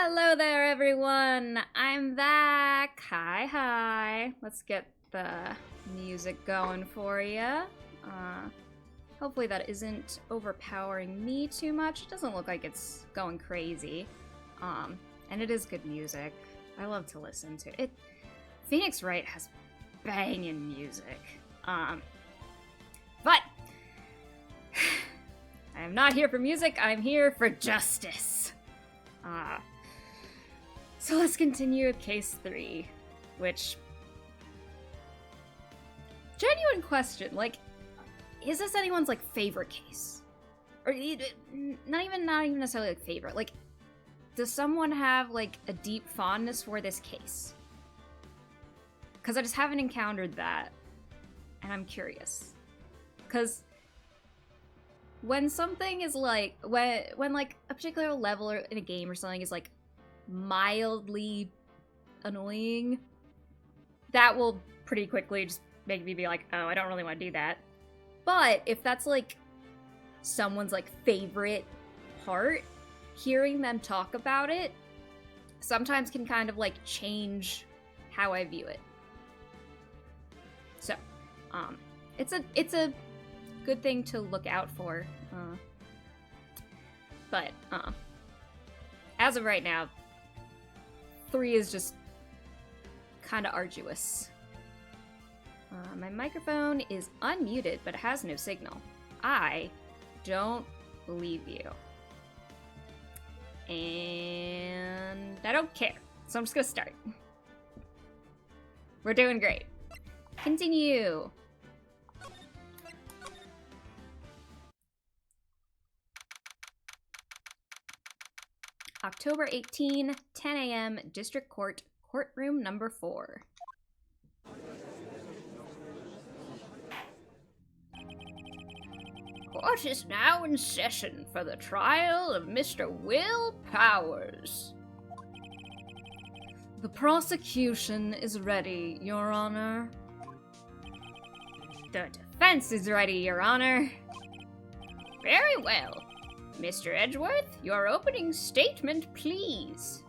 Hello there, everyone! I'm back! Hi. Let's get the music going for you. Hopefully that isn't overpowering me too much. It doesn't look like it's going crazy. And it is good music. I love to listen to it. Phoenix Wright has banging music. But I am not here for music, I'm here for justice. So let's continue with case 3, which... Genuine question, like, is this anyone's, like, favorite case? Or, not even necessarily, like, favorite, like, does someone have, like, a deep fondness for this case? Because I just haven't encountered that, and I'm curious. Because when something is, like, when like, a particular level in a game or something is, like, mildly annoying, that will pretty quickly just make me be like, oh, I don't really want to do that. But if that's like someone's like favorite part, hearing them talk about it sometimes can kind of like change how I view it. So, it's a good thing to look out for. But as of right now, 3 is just kind of arduous. My microphone is unmuted, but it has no signal. I don't believe you. And I don't care. So I'm just gonna start. We're doing great. Continue. October 18, 10 a.m., District Court, Courtroom number 4. Court is now in session for the trial of Mr. Will Powers. The prosecution is ready, Your Honor. The defense is ready, Your Honor. Very well. Mr. Edgeworth, your opening statement, please.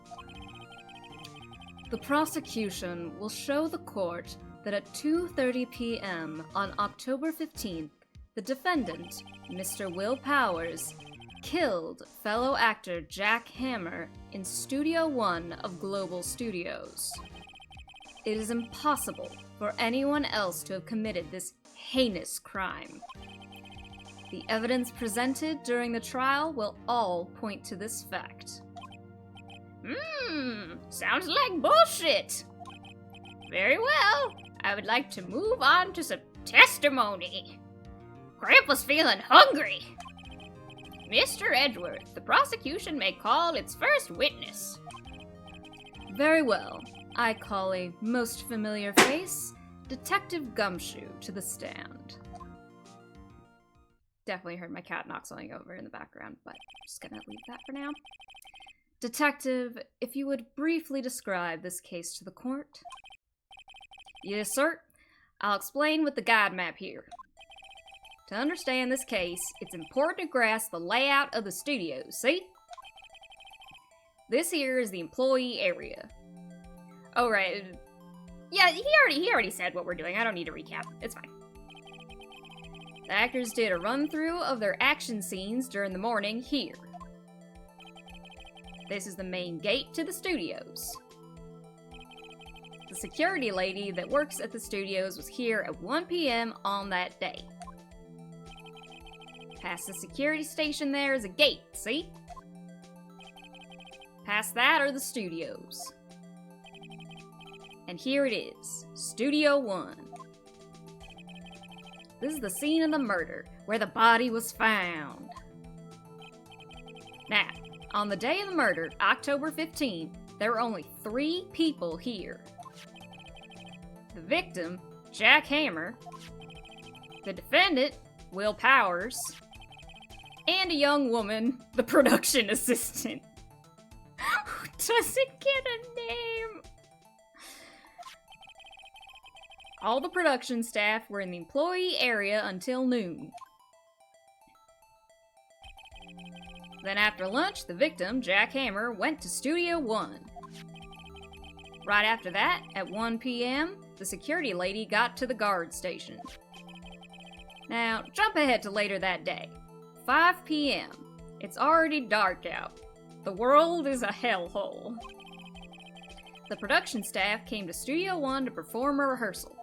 The prosecution will show the court that at 2:30 p.m. on October 15th, the defendant, Mr. Will Powers, killed fellow actor Jack Hammer in Studio 1 of Global Studios. It is impossible for anyone else to have committed this heinous crime. The evidence presented during the trial will all point to this fact. Sounds like bullshit. Very well. I would like to move on to some testimony. Grandpa's feeling hungry. Mr. Edgeworth, the prosecution may call its first witness. Very well. I call a most familiar face, Detective Gumshoe, to the stand. Definitely heard my cat knock something over in the background, but I'm just gonna leave that for now. Detective, if you would briefly describe this case to the court. Yes, sir. I'll explain with the guide map here. To understand this case, it's important to grasp the layout of the studios, see? This here is the employee area. Oh, right. Yeah, he already said what we're doing. I don't need to recap. It's fine. The actors did a run-through of their action scenes during the morning here. This is the main gate to the studios. The security lady that works at the studios was here at 1 p.m. on that day. Past the security station there is a gate, see? Past that are the studios. And here it is, Studio 1. This is the scene of the murder, where the body was found. Now, on the day of the murder, October 15, there were only 3 people here. The victim, Jack Hammer, the defendant, Will Powers, and a young woman, the production assistant. Who doesn't get a name? All the production staff were in the employee area until noon. Then after lunch, the victim, Jack Hammer, went to Studio 1. Right after that, at 1 p.m., the security lady got to the guard station. Now, jump ahead to later that day. 5 p.m. It's already dark out. The world is a hellhole. The production staff came to Studio 1 to perform a rehearsal.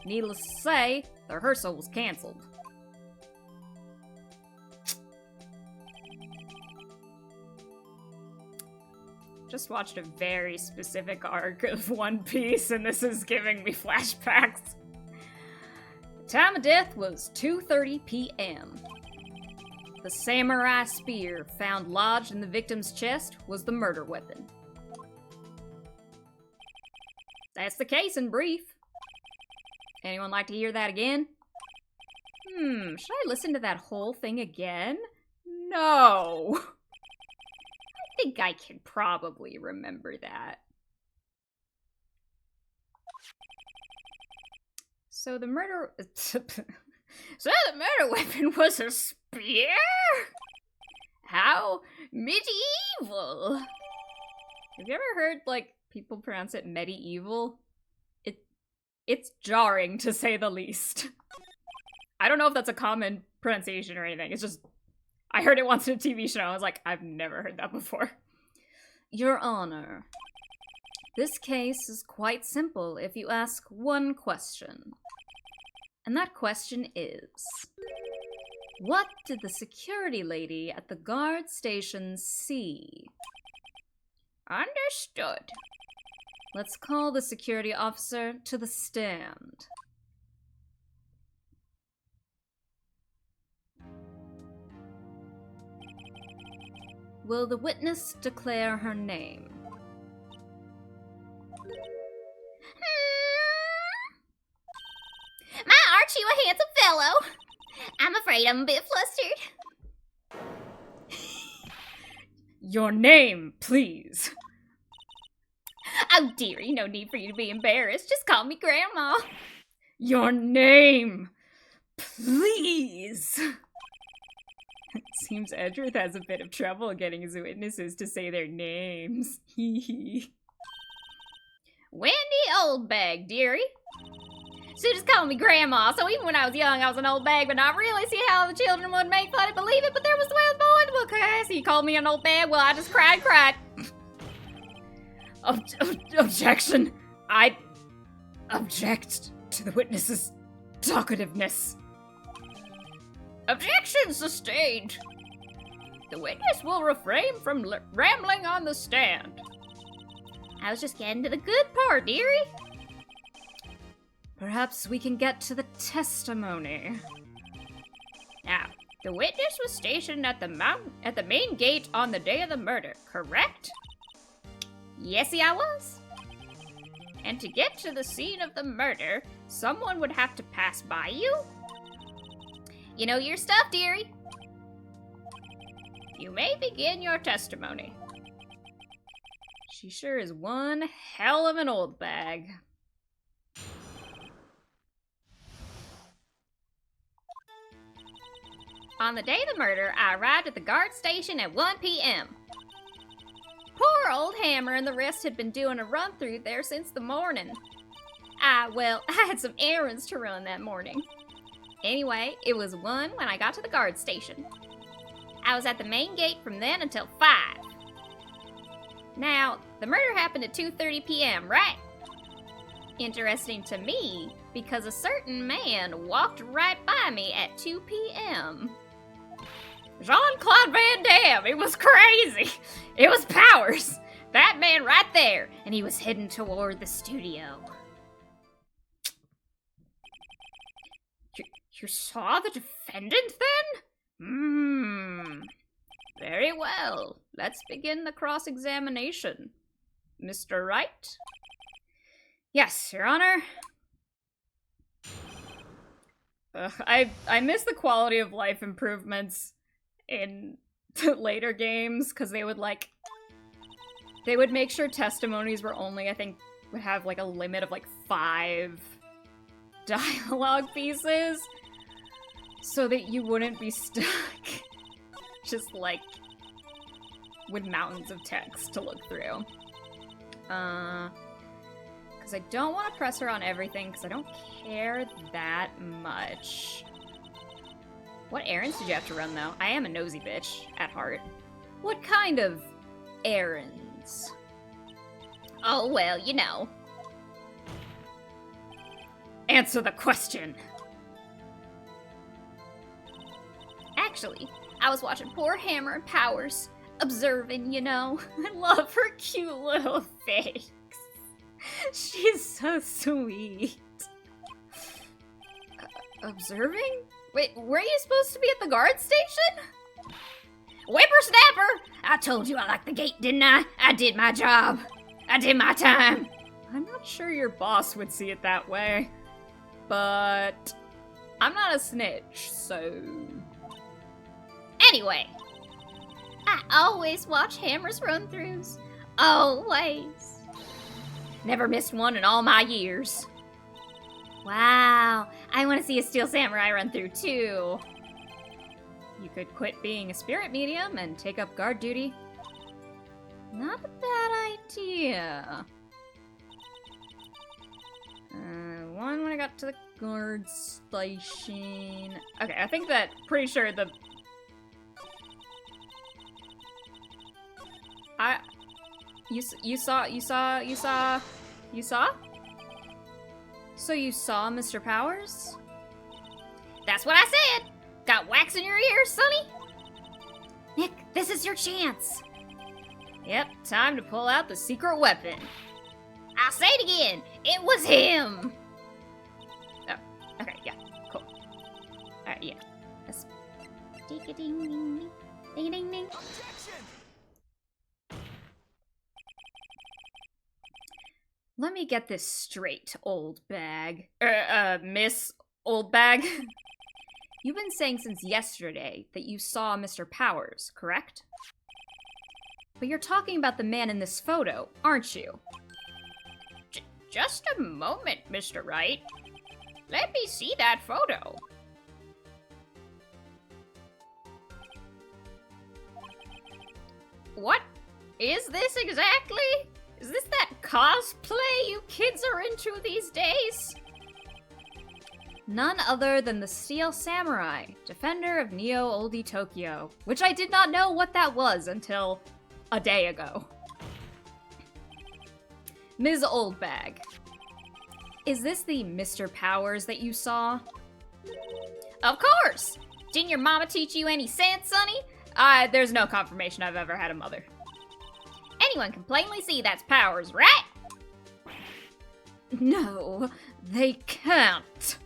Needless to say, the rehearsal was canceled. Just watched a very specific arc of One Piece, and this is giving me flashbacks. The time of death was 2:30 p.m. The samurai spear found lodged in the victim's chest was the murder weapon. That's the case in brief. Anyone like to hear that again? Should I listen to that whole thing again? No! I think I can probably remember that. So the murder weapon was a spear? How medieval! Have you ever heard, like, people pronounce it medieval? It's jarring, to say the least. I don't know if that's a common pronunciation or anything. It's just, I heard it once in a TV show. I was like, I've never heard that before. Your Honor, this case is quite simple if you ask one question. And that question is, what did the security lady at the guard station see? Understood. Let's call the security officer to the stand. Will the witness declare her name? My Archie, a handsome fellow. I'm afraid I'm a bit flustered. Your name, please. Oh, dearie, no need for you to be embarrassed. Just call me Grandma. Your name, please. It seems Edgeworth has a bit of trouble getting his witnesses to say their names. Wendy Oldbag, dearie. So just call me Grandma. So even when I was young, I was an old bag, but not really. See how the children would make fun and believe it, but there was the way I was born in the book. Okay, so you called me an old bag? Well, I just cried. Objection. I object to the witness's talkativeness. Objection sustained. The witness will refrain from rambling on the stand. I was just getting to the good part, dearie. Perhaps we can get to the testimony. Now, the witness was stationed at the main gate on the day of the murder, correct? Yesy, I was. And to get to the scene of the murder, someone would have to pass by you? You know your stuff, dearie. You may begin your testimony. She sure is one hell of an old bag. On the day of the murder, I arrived at the guard station at 1 p.m. Poor old Hammer and the rest had been doing a run-through there since the morning. I had some errands to run that morning. Anyway, it was 1 when I got to the guard station. I was at the main gate from then until 5. Now, the murder happened at 2:30 p.m., right? Interesting to me, because a certain man walked right by me at 2 p.m. Jean-Claude Van Damme, it was crazy. It was Powers. That man right there, and he was heading toward the studio. You saw the defendant then? Very well. Let's begin the cross-examination. Mr. Wright? Yes, Your Honor. I miss the quality of life improvements in later games, because they would make sure testimonies were only, I think, would have like a limit of like 5 dialogue pieces, so that you wouldn't be stuck Just like with mountains of text to look through. Because I don't want to press her on everything, because I don't care that much. What errands did you have to run, though? I am a nosy bitch at heart. What kind of errands? Oh, well, you know. Answer the question. Actually, I was watching poor Hammer and Powers, observing, you know. I love her cute little face. She's so sweet. Observing? Wait, were you supposed to be at the guard station? Whippersnapper! I told you I liked the gate, didn't I? I did my job. I did my time. I'm not sure your boss would see it that way. But I'm not a snitch, so... Anyway, I always watch Hammer's run-throughs. Always. Never missed one in all my years. Wow, I want to see a Steel Samurai run-through too. You could quit being a spirit medium and take up guard duty. Not a bad idea. One when I got to the guard station. Okay, I think that, pretty sure the... You saw? So you saw Mr. Powers? That's what I said! Got wax in your ears, Sonny? Nick, this is your chance. Yep, time to pull out the secret weapon. I'll say it again. It was him. Oh, okay, yeah, cool. Alright, yeah. That's... Ding-a-ding-ding-ding. Ding-a-ding-ding. Let me get this straight, Oldbag. Miss Oldbag. You've been saying since yesterday that you saw Mr. Powers, correct? But you're talking about the man in this photo, aren't you? Just a moment, Mr. Wright. Let me see that photo. What is this exactly? Is this that cosplay you kids are into these days? None other than the Steel Samurai, defender of Neo Oldie Tokyo, which I did not know what that was until a day ago. Ms. Oldbag, is this the Mr. Powers that you saw? Of course! Didn't your mama teach you any sense, Sonny? There's no confirmation I've ever had a mother. Anyone can plainly see that's Powers, right? No, they can't.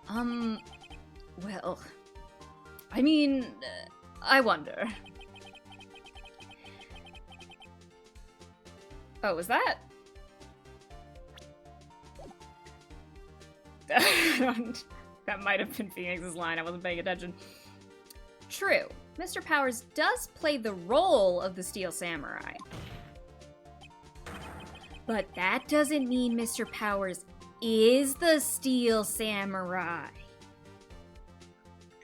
Well, I mean, I wonder. Oh, was that? That might have been Phoenix's line, I wasn't paying attention. True, Mr. Powers does play the role of the Steel Samurai. But that doesn't mean Mr. Powers is the Steel Samurai.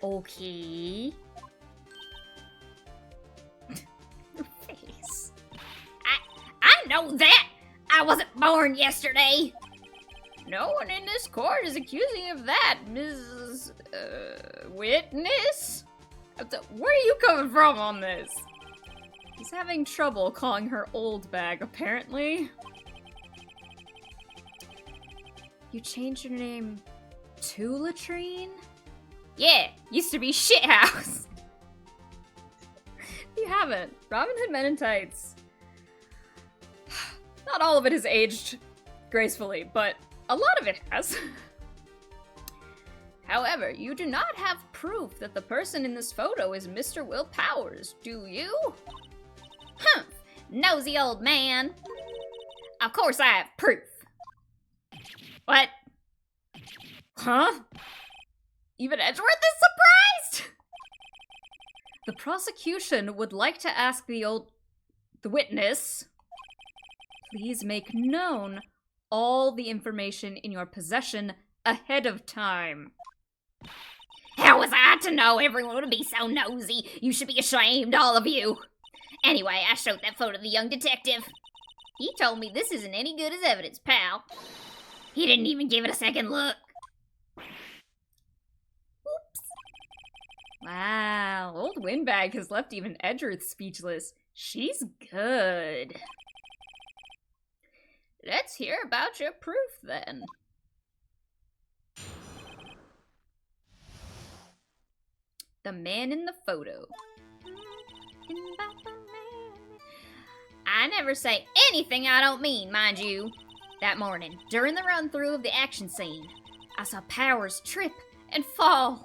Okay. Your face. I know that! I wasn't born yesterday! No one in this court is accusing you of that, Mrs. Witness? Where are you coming from on this? He's having trouble calling her Oldbag, apparently. You changed your name to Latrine? Yeah, used to be Shithouse. You haven't. Robin Hood Men in Tights. Not all of it has aged gracefully, but a lot of it has. However, you do not have proof that the person in this photo is Mr. Will Powers, do you? Humph, nosy old man. Of course I have proof. What? Huh? Even Edgeworth is surprised? The prosecution would like to ask the witness, please make known all the information in your possession ahead of time. How was I to know everyone would be so nosy? You should be ashamed, all of you. Anyway, I showed that photo to the young detective. He told me this isn't any good as evidence, pal. He didn't even give it a second look. Oops. Wow, old Windbag has left even Edgeworth speechless. She's good. Let's hear about your proof, then. The man in the photo. I never say anything I don't mean, mind you. That morning, during the run-through of the action scene, I saw Powers trip and fall.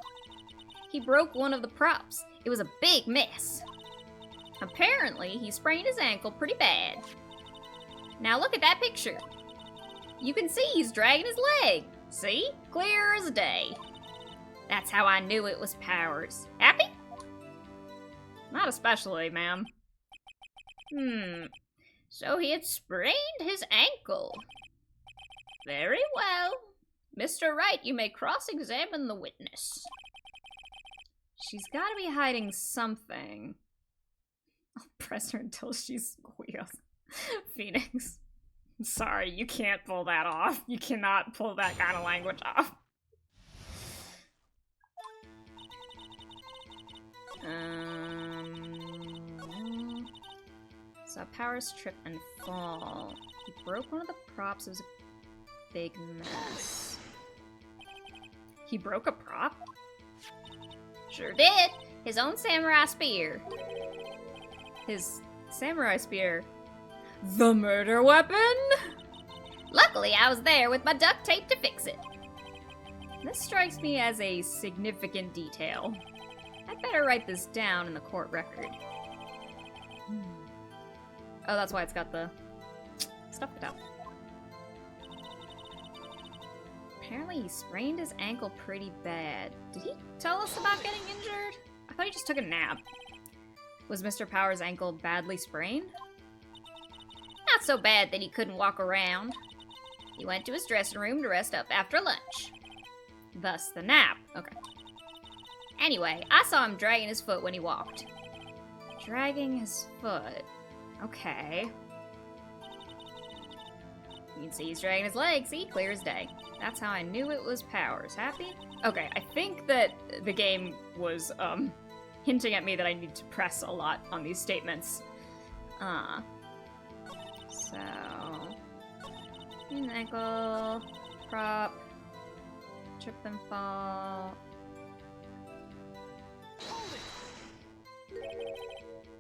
He broke one of the props. It was a big mess. Apparently, he sprained his ankle pretty bad. Now look at that picture. You can see he's dragging his leg. See? Clear as day. That's how I knew it was Powers. Happy? Not especially, ma'am. So he had sprained his ankle. Very well. Mr. Wright, you may cross-examine the witness. She's gotta be hiding something. I'll press her until she squeals. Phoenix. I'm sorry, you can't pull that off. You cannot pull that kind of language off. Saw Powers trip and fall. He broke one of the props. It was a big mess. He broke a prop? Sure did. His own samurai spear. His samurai spear. The murder weapon? Luckily, I was there with my duct tape to fix it. This strikes me as a significant detail. I'd better write this down in the court record. Oh, that's why it's got the stuff at the top. Apparently he sprained his ankle pretty bad. Did he tell us about getting injured? I thought he just took a nap. Was Mr. Powers' ankle badly sprained? Not so bad that he couldn't walk around. He went to his dressing room to rest up after lunch. Thus the nap. Okay. Anyway, I saw him dragging his foot when he walked. Dragging his foot. Okay. You can see he's dragging his leg. See? Clear as day. That's how I knew it was Powers. Happy? Okay, I think that the game was, hinting at me that I need to press a lot on these statements. So... ankle, prop, trip and fall...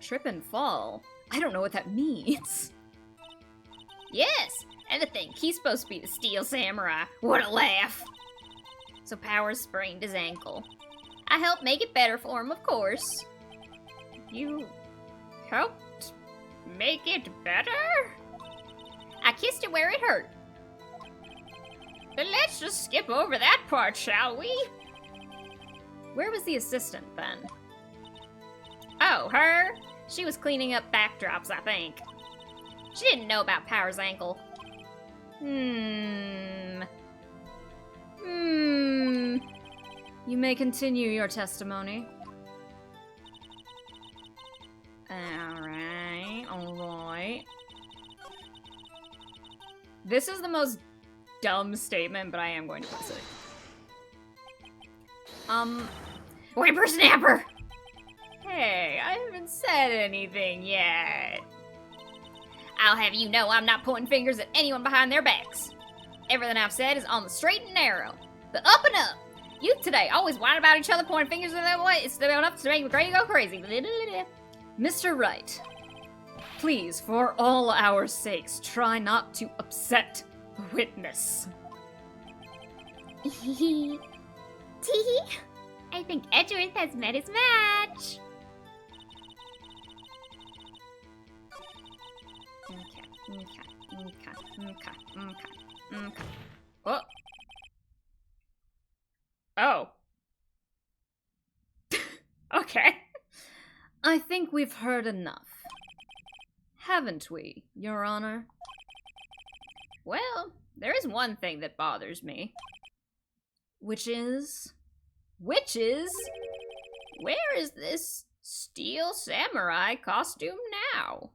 Trip and fall? I don't know what that means. Yes, and to think he's supposed to be the Steel Samurai. What a laugh. So Powers sprained his ankle. I helped make it better for him, of course. You helped make it better? I kissed it where it hurt. But let's just skip over that part, shall we? Where was the assistant, then? Oh, her? She was cleaning up backdrops, I think. She didn't know about Powers' ankle. You may continue your testimony. Alright. This is the most dumb statement, but I am going to press it. Whippersnapper! Hey, I haven't said anything yet. I'll have you know I'm not pointing fingers at anyone behind their backs. Everything I've said is on the straight and narrow. The up and up. Youth today always whine about each other, pointing fingers in that way. It's enough to make me go crazy. Mr. Wright, please, for all our sakes, try not to upset the witness. Tee. I think Edgeworth has met his match. Okay. Oh. Okay. I think we've heard enough. Haven't we, Your Honor? Well, there is one thing that bothers me. Which is? Which is, where is this steel samurai costume now?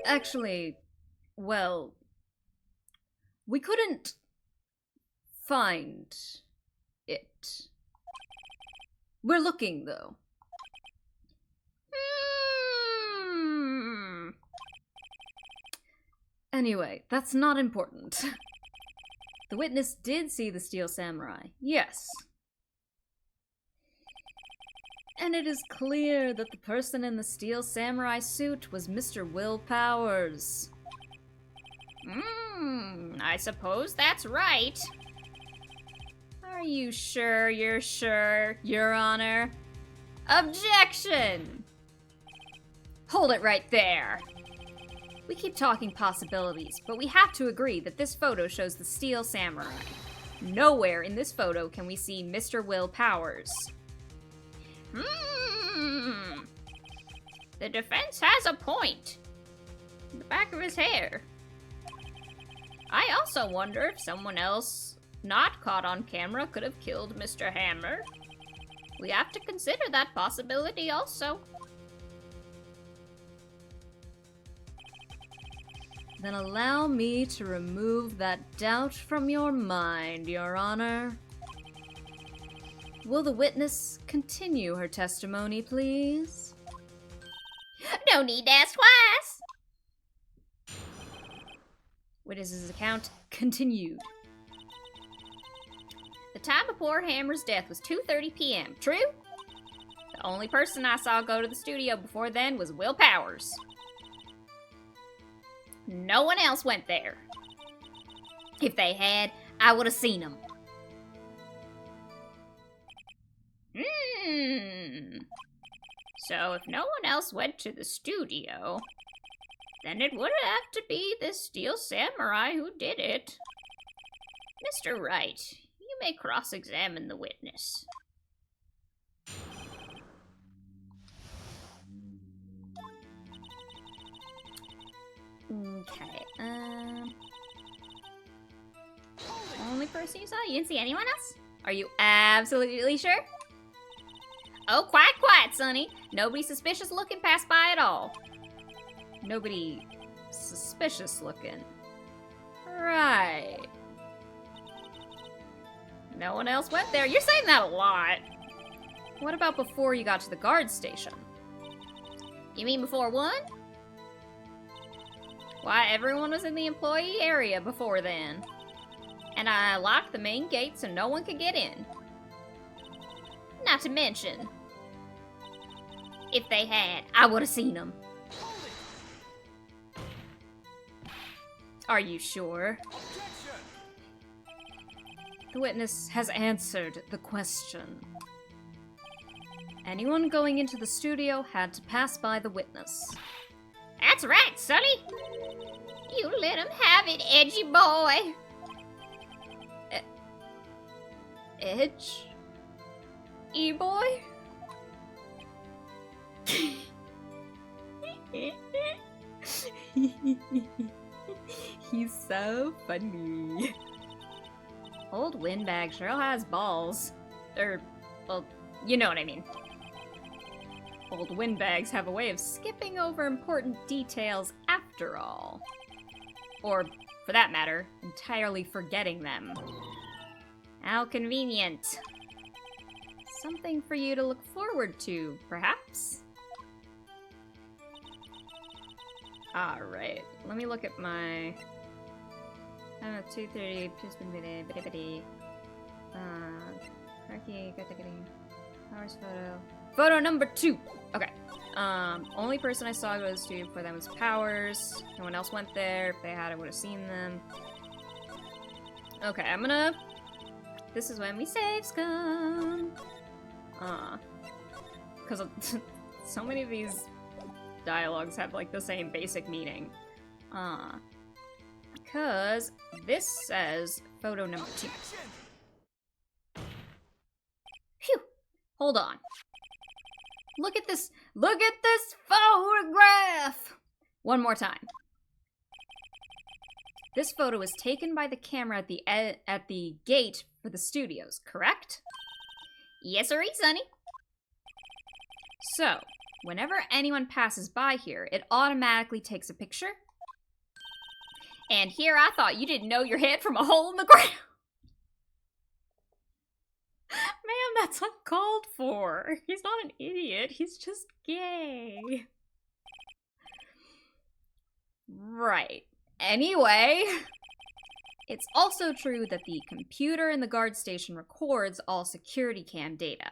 Actually, well, we couldn't find it. We're looking, though. Anyway, that's not important. The witness did see the steel samurai, yes. And it is clear that the person in the steel samurai suit was Mr. Will Powers. I suppose that's right. Are you sure you're sure, Your Honor? Objection! Hold it right there. We keep talking possibilities, but we have to agree that this photo shows the steel samurai. Nowhere in this photo can we see Mr. Will Powers. The defense has a point. The back of his hair. I also wonder if someone else not caught on camera could have killed Mr. Hammer. We have to consider that possibility also. Then allow me to remove that doubt from your mind, Your Honor. Will the witness continue her testimony, please? No need to ask twice. Witness's account continued. The time of poor Hammer's death was 2:30 p.m., true? The only person I saw go to the studio before then was Will Powers. No one else went there. If they had, I would have seen them. So if no one else went to the studio, then it would have to be this steel samurai who did it. Mr. Wright, you may cross-examine the witness. Okay, Only person you saw? You didn't see anyone else? are you absolutely sure? Oh, quiet, Sonny. Nobody suspicious looking passed by at all. Nobody suspicious looking. Right. No one else went there. You're saying that a lot. What about before you got to the guard station? You mean before one? Why, everyone was in the employee area before then. And I locked the main gate so no one could get in. Not to mention, if they had, I would have seen them. Are you sure? The witness has answered the question. Anyone going into the studio had to pass by the witness. That's right, Sonny. You let him have it, edgy boy. Edge? E-boy? He's so funny. Old Windbag sure has balls. Well, you know what I mean. Old windbags have a way of skipping over important details after all. Or, for that matter, entirely forgetting them. How convenient. Something for you to look forward to, perhaps? Alright, let me look at my... 2:30, Powers photo. Photo number 2! Okay. Only person I saw go to the studio before them was Powers. No one else went there. If they had, I would have seen them. Okay, I'm gonna... This is when we save scum. Because so many of these dialogues have like the same basic meaning. Because this says photo number 2. Phew! Hold on. Look at this photograph! One more time. This photo was taken by the camera at the gate for the studios, correct? Yes, sirree, Sonny. So, whenever anyone passes by here, it automatically takes a picture? And here I thought you didn't know your head from a hole in the ground. Ma'am, that's uncalled for. He's not an idiot. He's just gay. Right. Anyway, it's also true that the computer in the guard station records all security cam data.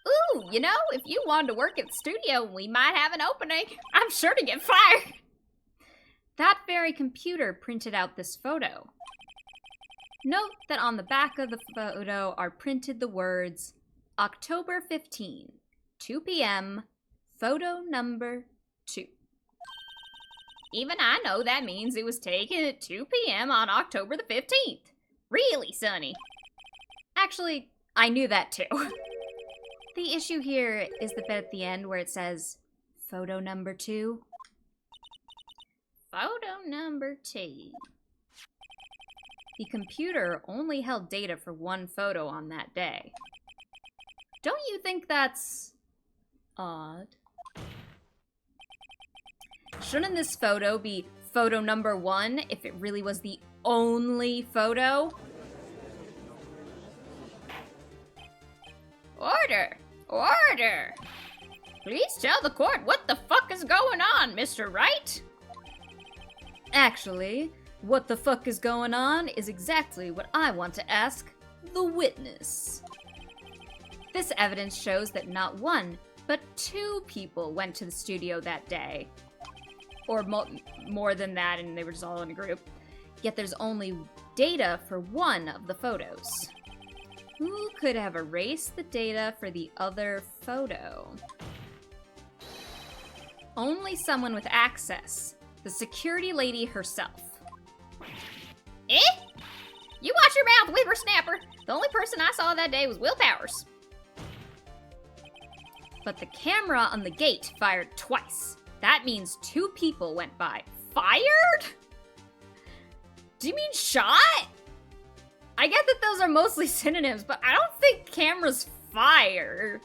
Ooh, you know, if you wanted to work at the studio, we might have an opening. I'm sure to get fired. That very computer printed out this photo. Note that on the back of the photo are printed the words, October 15, 2 p.m., photo number 2. Even I know that means it was taken at 2 p.m. on October the 15th. Really, Sonny? Actually, I knew that too. The issue here is the bit at the end where it says, photo number 2. Photo number 2. The computer only held data for one photo on that day. Don't you think that's odd? Shouldn't this photo be photo number 1 if it really was the only photo? Order! Order! Please tell the court what the fuck is going on, Mr. Wright? Actually, what the fuck is going on is exactly what I want to ask the witness. This evidence shows that not 1, but 2 people went to the studio that day. Or more than that, and they were just all in a group. Yet there's only data for 1 of the photos. Who could have erased the data for the other photo? Only someone with access. The security lady herself. Eh? You watch your mouth, whippersnapper! The only person I saw that day was Will Powers. But the camera on the gate fired twice. That means 2 people went by. Fired? Do you mean shot? I get that those are mostly synonyms, but I don't think cameras fire.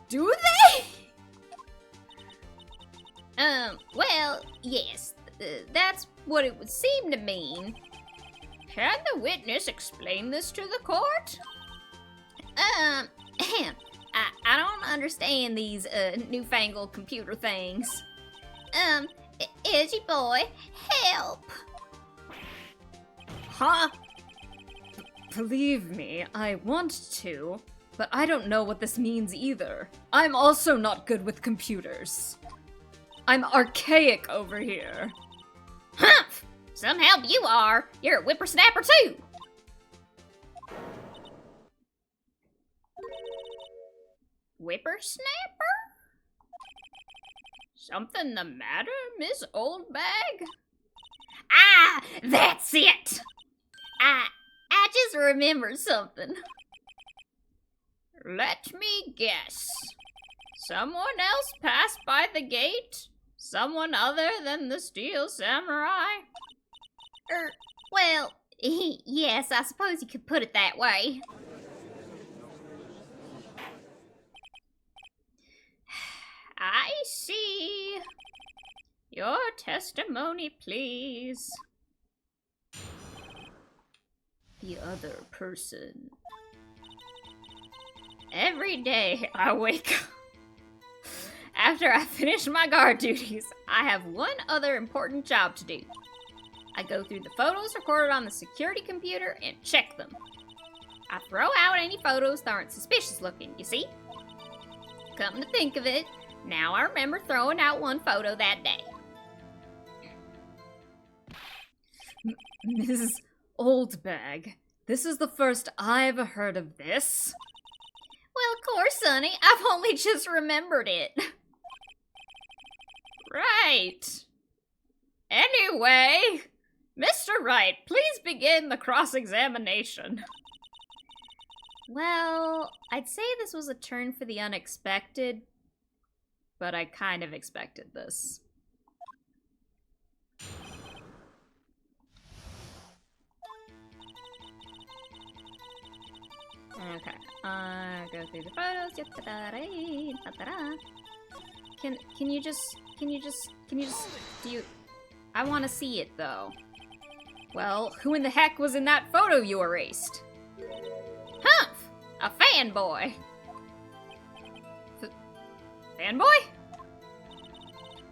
Do they? Well, yes. That's what it would seem to mean. Can the witness explain this to the court? I don't understand these, newfangled computer things. Edgy boy, help! Huh? Believe me, I want to, but I don't know what this means either. I'm also not good with computers. I'm archaic over here. Humph! Some help you are. You're a whippersnapper too. Whippersnapper? Something the matter, Miss Oldbag? Ah, that's it! I just remembered something. Let me guess. Someone else passed by the gate? Someone other than the Steel Samurai? Well, yes, I suppose you could put it that way. I see. Your testimony, please. The other person. Every day I wake up. After I finish my guard duties, I have one other important job to do. I go through the photos recorded on the security computer and check them. I throw out any photos that aren't suspicious looking, you see? Come to think of it, now I remember throwing out one photo that day. Mrs. Oldbag, this is the first I've heard of this. Well, of course, Sonny. I've only just remembered it. Right. Anyway, Mr. Wright, please begin the cross-examination. Well, I'd say this was a turn for the unexpected, but I kind of expected this. Okay. Go through the photos. Can you just do you? I want to see it though. Well, who in the heck was in that photo you erased? Humph! A fanboy! Fanboy?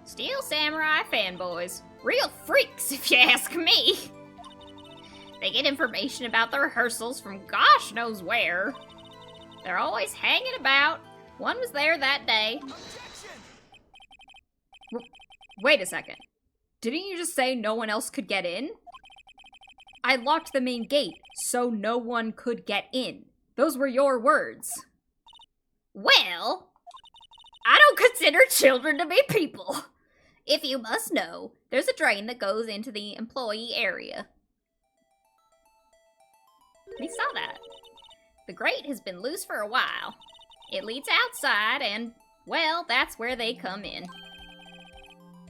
Steel Samurai fanboys. Real freaks, if you ask me. They get information about the rehearsals from gosh knows where. They're always hanging about. One was there that day. Wait a second. Didn't you just say no one else could get in? I locked the main gate, so no one could get in. Those were your words. Well, I don't consider children to be people. If you must know, there's a drain that goes into the employee area. We saw that. The grate has been loose for a while. It leads outside, and, well, that's where they come in.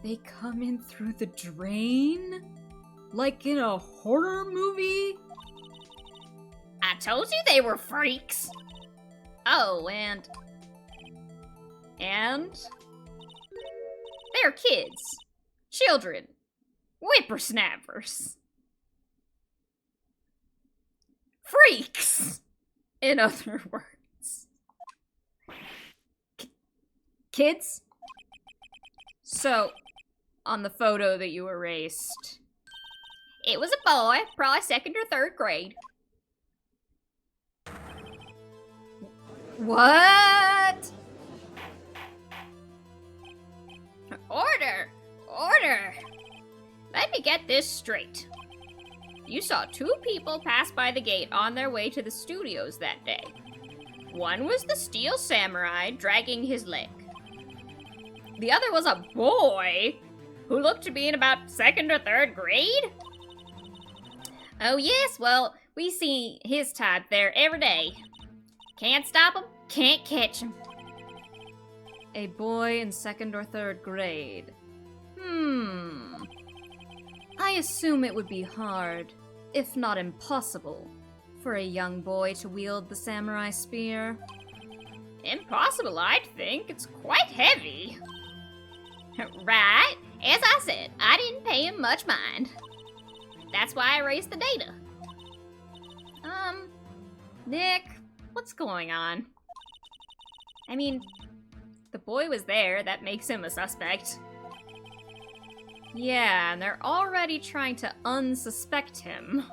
They come in through the drain? Like in a horror movie? I told you they were freaks. Oh, and they're kids. Children. Whippersnappers. Freaks! In other words. Kids? So, on the photo that you erased... It was a boy, probably 2nd or 3rd grade. What? Order! Order! Let me get this straight. You saw 2 people pass by the gate on their way to the studios that day. One was the Steel Samurai dragging his leg. The other was a boy who looked to be in about 2nd or 3rd grade. Oh yes, well, we see his type there every day. Can't stop him, can't catch him. A boy in 2nd or 3rd grade. I assume it would be hard, if not impossible, for a young boy to wield the samurai spear. Impossible, I'd think. It's quite heavy. Right? As I said, I didn't pay him much mind. That's why I erased the data. Nick, what's going on? I mean, the boy was there, that makes him a suspect. Yeah, and they're already trying to unsuspect him.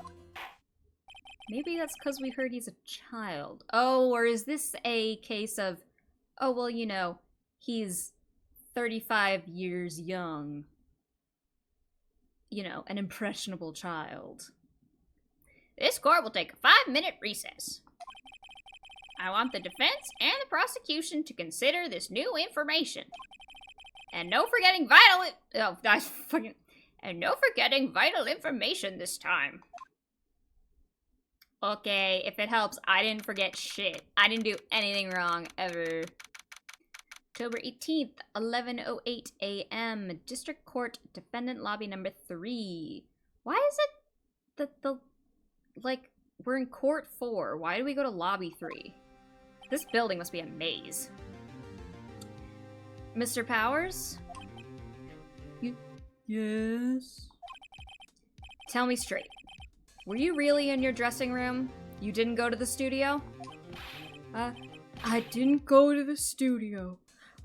Maybe that's because we heard he's a child. Oh, or is this a case of, oh, well, you know, he's 35 years young. You know, an impressionable child. This court will take a 5-minute recess. I want the defense and the prosecution to consider this new information. And no forgetting vital information this time. Okay, if it helps, I didn't forget shit. I didn't do anything wrong, ever. October 18th, 11:08 a.m. District Court, Defendant Lobby number 3. Why is it that like, we're in Court 4. Why do we go to Lobby 3? This building must be a maze. Mr. Powers? Yes? Tell me straight. Were you really in your dressing room? You didn't go to the studio? I didn't go to the studio.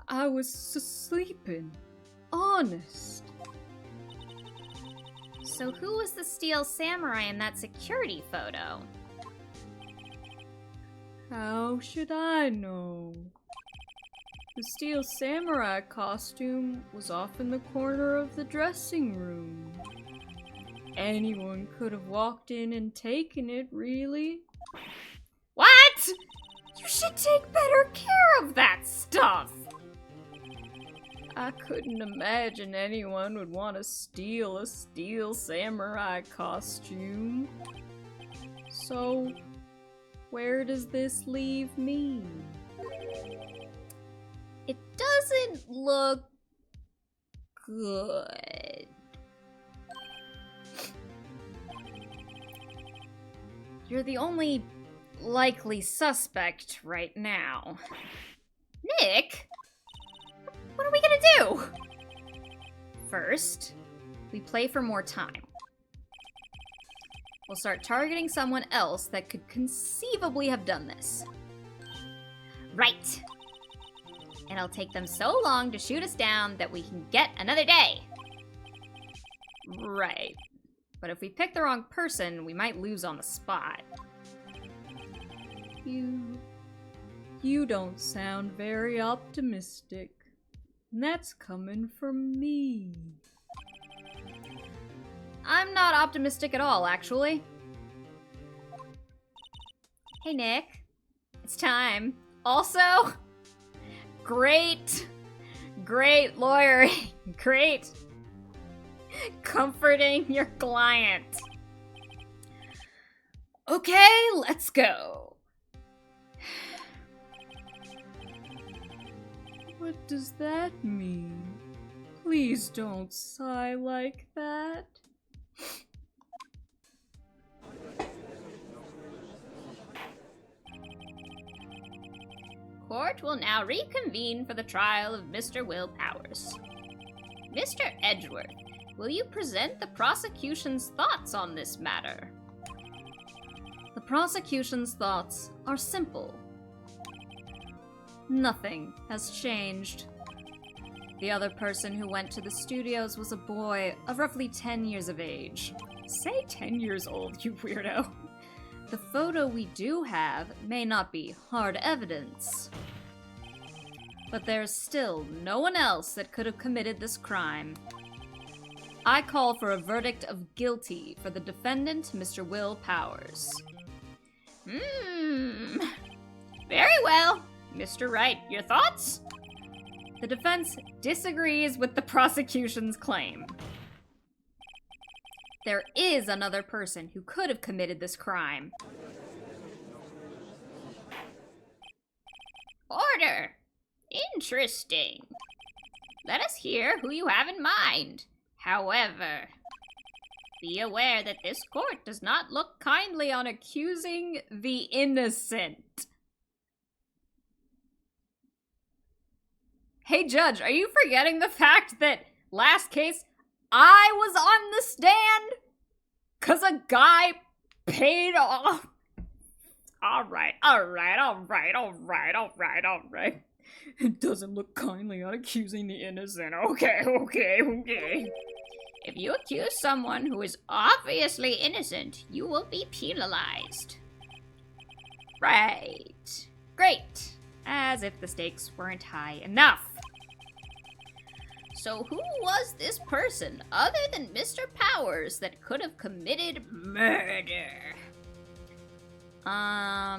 I was sleeping. Honest. So who was the Steel Samurai in that security photo? How should I know? The Steel Samurai costume was off in the corner of the dressing room. Anyone could have walked in and taken it, really. What? You should take better care of that stuff! I couldn't imagine anyone would want to steal a Steel Samurai costume. So, where does this leave me? It doesn't look good. You're the only likely suspect right now. Nick? What are we gonna do? First, we play for more time. We'll start targeting someone else that could conceivably have done this. Right. And it'll take them so long to shoot us down that we can get another day. Right. But if we pick the wrong person, we might lose on the spot. You don't sound very optimistic. And that's coming from me. I'm not optimistic at all, actually. Hey, Nick. It's time. Also, great lawyering. Great comforting your client. Okay, let's go. What does that mean? Please don't sigh like that. Court will now reconvene for the trial of Mr. Will Powers. Mr. Edgeworth, will you present the prosecution's thoughts on this matter? The prosecution's thoughts are simple. Nothing has changed. The other person who went to the studios was a boy of roughly 10 years of age. Say 10 years old, you weirdo. The photo we do have may not be hard evidence. But there's still no one else that could have committed this crime. I call for a verdict of guilty for the defendant, Mr. Will Powers. Very well. Mr. Wright, your thoughts? The defense disagrees with the prosecution's claim. There is another person who could have committed this crime. Order. Interesting. Let us hear who you have in mind. However, be aware that this court does not look kindly on Accusing the innocent. Hey, Judge, are you forgetting the fact that last case I was on the stand? 'Cause a guy paid off. All right. It doesn't look kindly on accusing the innocent. Okay. If you accuse someone who is obviously innocent, you will be penalized. Right. Great. As if the stakes weren't high enough. So who was this person other than Mr. Powers that could have committed murder? I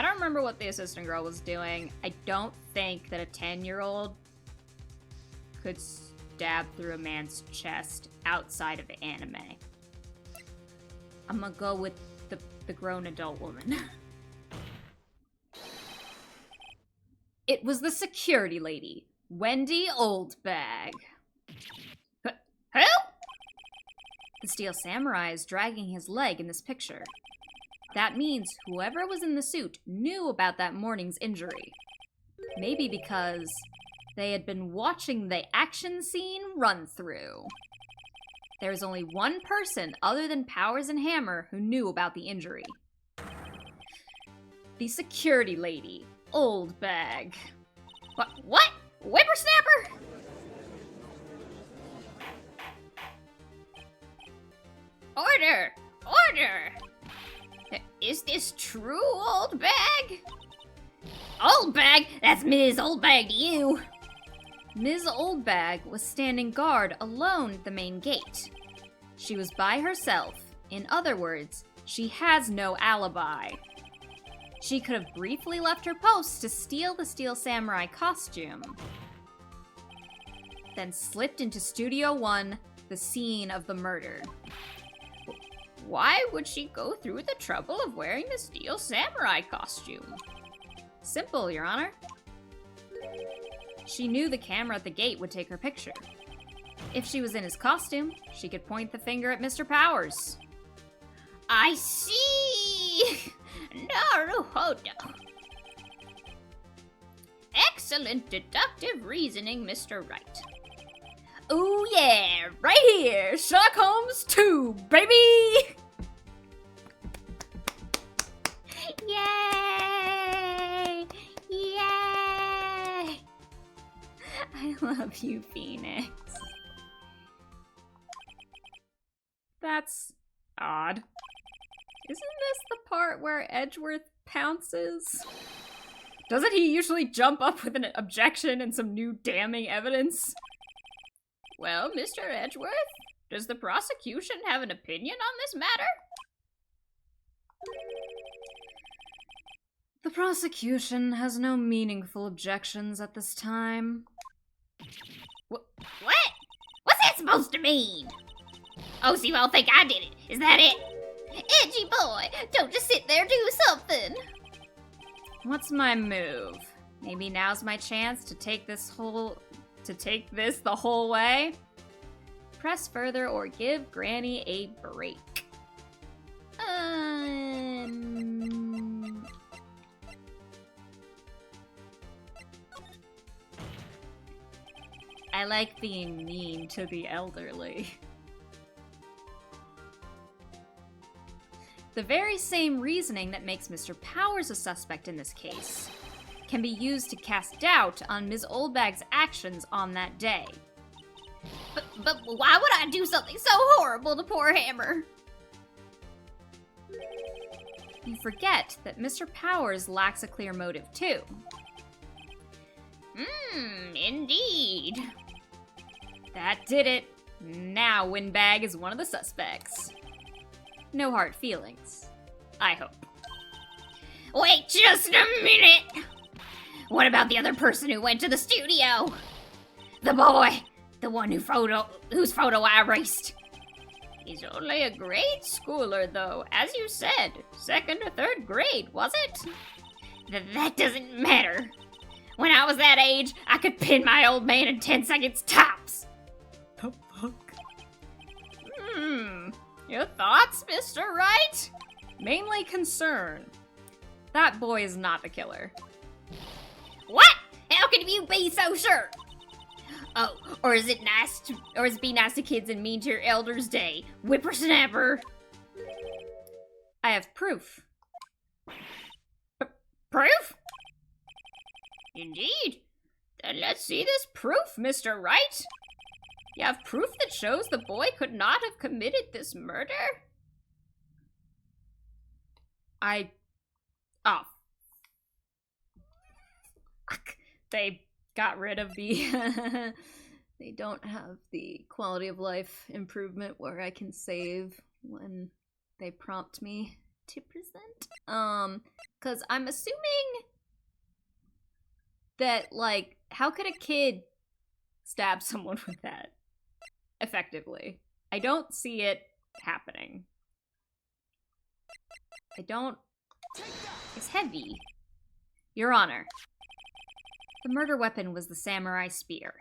don't remember what the assistant girl was doing. I don't think that a 10-year-old could stab through a man's chest outside of anime. I'm gonna go with the grown adult woman. It was the security lady, Wendy Oldbag. Who? The Steel Samurai is dragging his leg in this picture. That means whoever was in the suit knew about that morning's injury. Maybe because they had been watching the action scene run through. There is only one person other than Powers and Hammer who knew about the injury. The security lady, Oldbag. What? Whippersnapper? Order! Is this true, Oldbag? Oldbag? That's Ms. Oldbag to you. Ms. Oldbag was standing guard alone at the main gate. She was by herself. In other words, she has no alibi. She could have briefly left her post to steal the Steel Samurai costume, then slipped into Studio 1, the scene of the murder. Why would she go through the trouble of wearing the Steel Samurai costume? Simple, Your Honor. She knew the camera at the gate would take her picture. If she was in his costume, she could point the finger at Mr. Powers. I see! photo. Excellent deductive reasoning, Mr. Wright. Oh yeah, right here, Sherlock Holmes 2, baby! Yay! Yay! I love you, Phoenix. That's odd. Isn't this the part where Edgeworth pounces? Doesn't he usually jump up with an objection and some new damning evidence? Well, Mr. Edgeworth, does the prosecution have an opinion on this matter? The prosecution has no meaningful objections at this time. What? What's that supposed to mean? Oh, so you all think I did it? Is that it? Edgy boy, don't just sit there, do something. What's my move? Maybe now's my chance to take this the whole way? Press further or give Granny a break. I like being mean to the elderly. The very same reasoning that makes Mr. Powers a suspect in this case can be used to cast doubt on Ms. Oldbag's actions on that day. But why would I do something so horrible to poor Hammer? You forget that Mr. Powers lacks a clear motive too. Indeed. That did it. Now Windbag is one of the suspects. No hard feelings. I hope. Wait just a minute! What about the other person who went to the studio? The boy! The one whose photo I erased. He's only a grade schooler, though. As you said, 2nd or 3rd grade, was it? That doesn't matter. When I was that age, I could pin my old man in 10 seconds tops. The fuck? Your thoughts, Mr. Wright? Mainly concern. That boy is not the killer. What? How can you be so sure? Oh, or is it be nice to kids and mean to your elders day, whippersnapper? I have proof. Proof? Indeed. Then let's see this proof, Mr. Wright. You have proof that shows the boy could not have committed this murder? Oh. They got rid of the... They don't have the quality of life improvement where I can save when they prompt me to present. Because I'm assuming that, like, how could a kid stab someone with that effectively? I don't see it happening. It's heavy. Your Honor, the murder weapon was the samurai spear.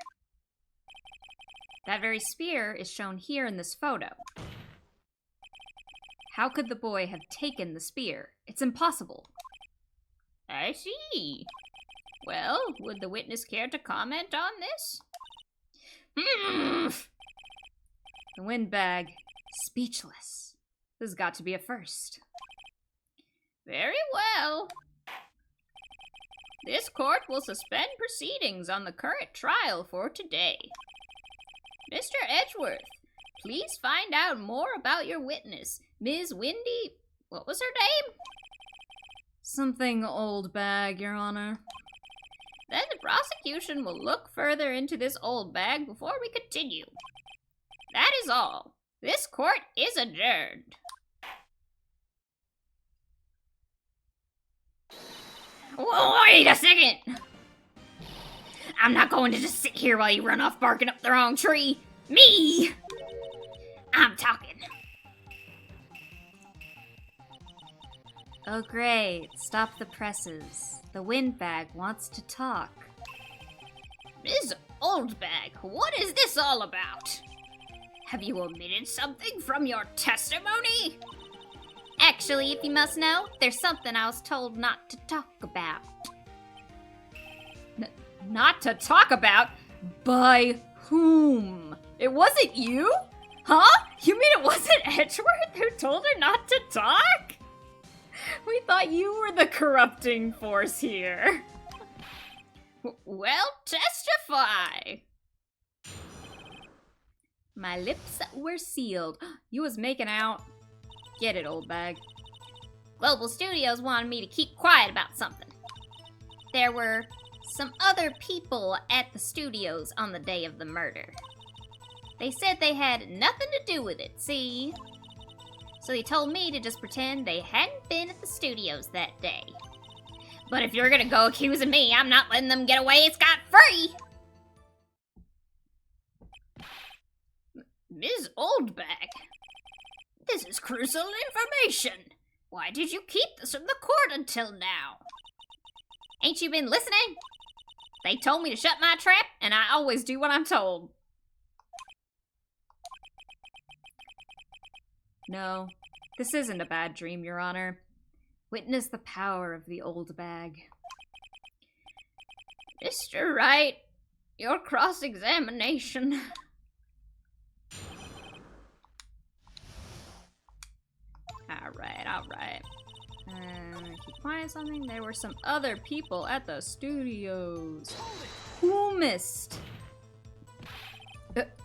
That very spear is shown here in this photo. How could the boy have taken the spear? It's impossible. I see. Well, would the witness care to comment on this? The Windbag, speechless. This has got to be a first. Very well. This court will suspend proceedings on the current trial for today. Mr. Edgeworth, please find out more about your witness, Ms. Windy... What was her name? Something Oldbag, Your Honor. Then the prosecution will look further into this Oldbag before we continue. That is all. This court is adjourned. Wait a second! I'm not going to just sit here while you run off barking up the wrong tree. Me! I'm talking. Oh great, stop the presses. The Windbag wants to talk. Ms. Oldbag, what is this all about? Have you omitted something from your testimony? Actually, if you must know, there's something I was told not to talk about. Not to talk about? By whom? It wasn't you? Huh? You mean it wasn't Edgeworth who told her not to talk? We thought you were the corrupting force here. Well, testify. My lips were sealed. You was making out. Get it, Oldbag. Global Studios wanted me to keep quiet about something. There were some other people at the studios on the day of the murder. They said they had nothing to do with it, see? So they told me to just pretend they hadn't been at the studios that day. But if you're gonna go accusing me, I'm not letting them get away scot-free! Ms. Oldbag, this is crucial information. Why did you keep this from the court until now? Ain't you been listening? They told me to shut my trap, And I always do what I'm told. No, this isn't a bad dream, Your Honor. Witness the power of the Oldbag. Mr. Wright, your cross-examination. Alright. Keep quiet something. There were some other people at the studios. Who missed?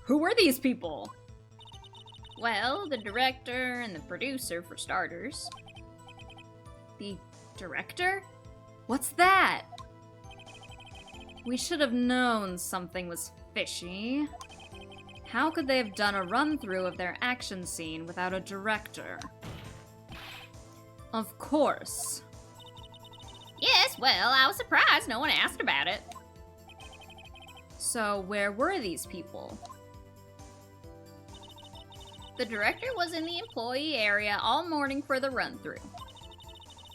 Who were these people? Well, the director and the producer, for starters. The director? What's that? We should have known something was fishy. How could they have done a run-through of their action scene without a director? Of course. Yes, well, I was surprised no one asked about it. So where were these people? The director was in the employee area all morning for the run-through.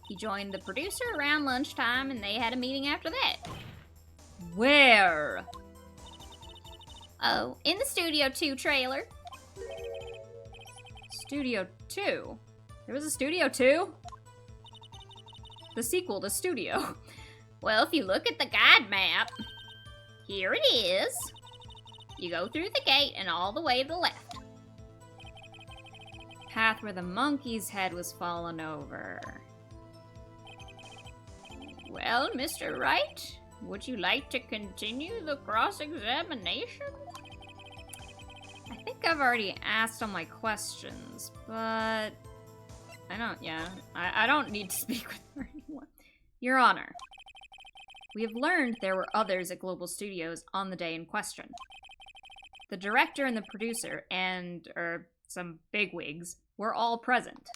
He joined the producer around lunchtime, and they had a meeting after that. Where? Oh, in the Studio 2 trailer. Studio 2? There was a Studio 2? The sequel to Studio. Well, if you look at the guide map, here it is. You go through the gate and all the way to the left. Path where the monkey's head was fallen over. Well, Mr. Wright, would you like to continue the cross-examination? I think I've already asked all my questions, but I don't need to speak with her anymore. Your Honor, we have learned there were others at Global Studios on the day in question. The director and the producer and, some bigwigs were all present.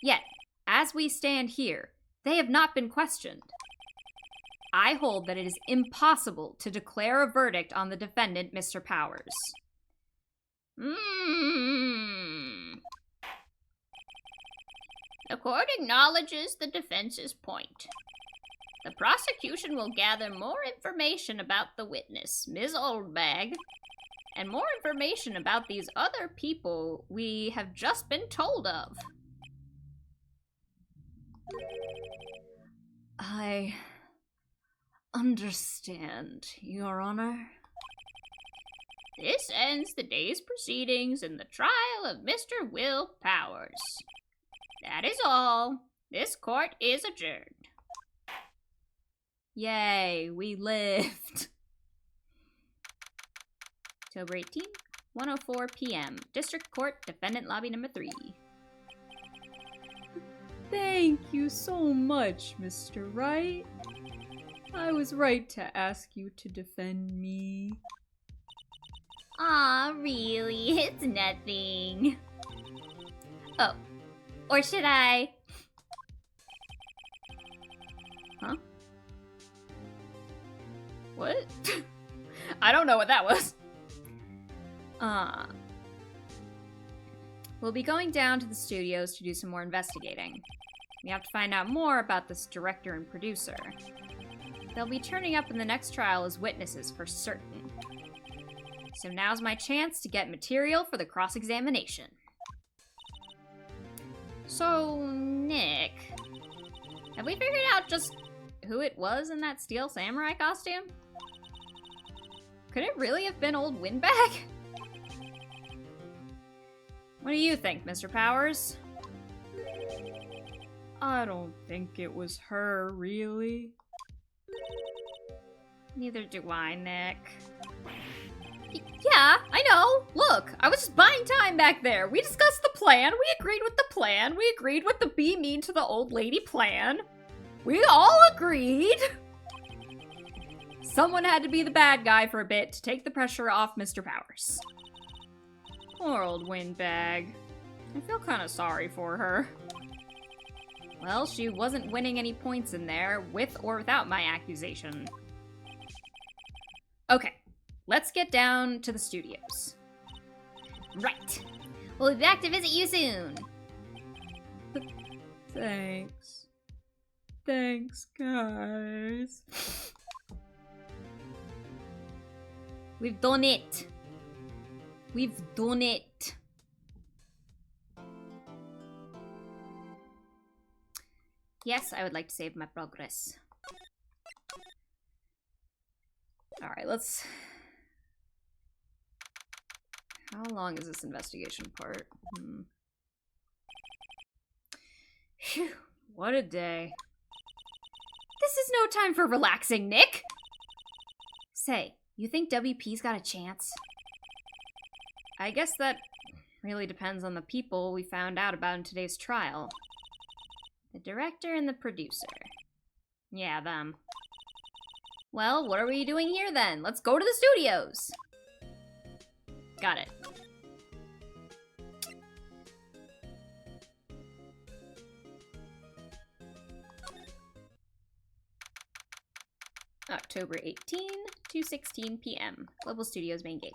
Yet, as we stand here, they have not been questioned. I hold that it is impossible to declare a verdict on the defendant, Mr. Powers. The court acknowledges the defense's point. The prosecution will gather more information about the witness, Ms. Oldbag, and more information about these other people we have just been told of. I understand, Your Honor. This ends the day's proceedings in the trial of Mr. Will Powers. That is all. This court is adjourned. Yay, we lived. October 18th, 1:04 p.m. District Court, Defendant Lobby Number 3. Thank you so much, Mr. Wright. I was right to ask you to defend me. Aw, really? It's nothing. Oh, or should I? Huh? What? I don't know what that was. We'll be going down to the studios to do some more investigating. We have to find out more about this director and producer. They'll be turning up in the next trial as witnesses for certain. So now's my chance to get material for the cross-examination. So, Nick, have we figured out just who it was in that steel samurai costume? Could it really have been old Windbag? What do you think, Mr. Powers? I don't think it was her, really. Neither do I, Nick. Yeah, I know. Look, I was just buying time back there. We discussed the plan. We agreed with the plan. We agreed with the be mean to the old lady plan. We all agreed. Someone had to be the bad guy for a bit to take the pressure off Mr. Powers. Poor old Windbag. I feel kind of sorry for her. Well, she wasn't winning any points in there, with or without my accusation. Okay, let's get down to the studios. Right. We'll be back to visit you soon. Thanks. Thanks, guys. We've done it. We've done it. Yes, I would like to save my progress. Alright, let's... How long is this investigation part? Phew, what a day. This is no time for relaxing, Nick! Say, you think WP's got a chance? I guess that really depends on the people we found out about in today's trial. The director and the producer. Yeah, them. Well, what are we doing here then? Let's go to the studios! Got it. October 18, 2:16 p.m. Global Studios main gate.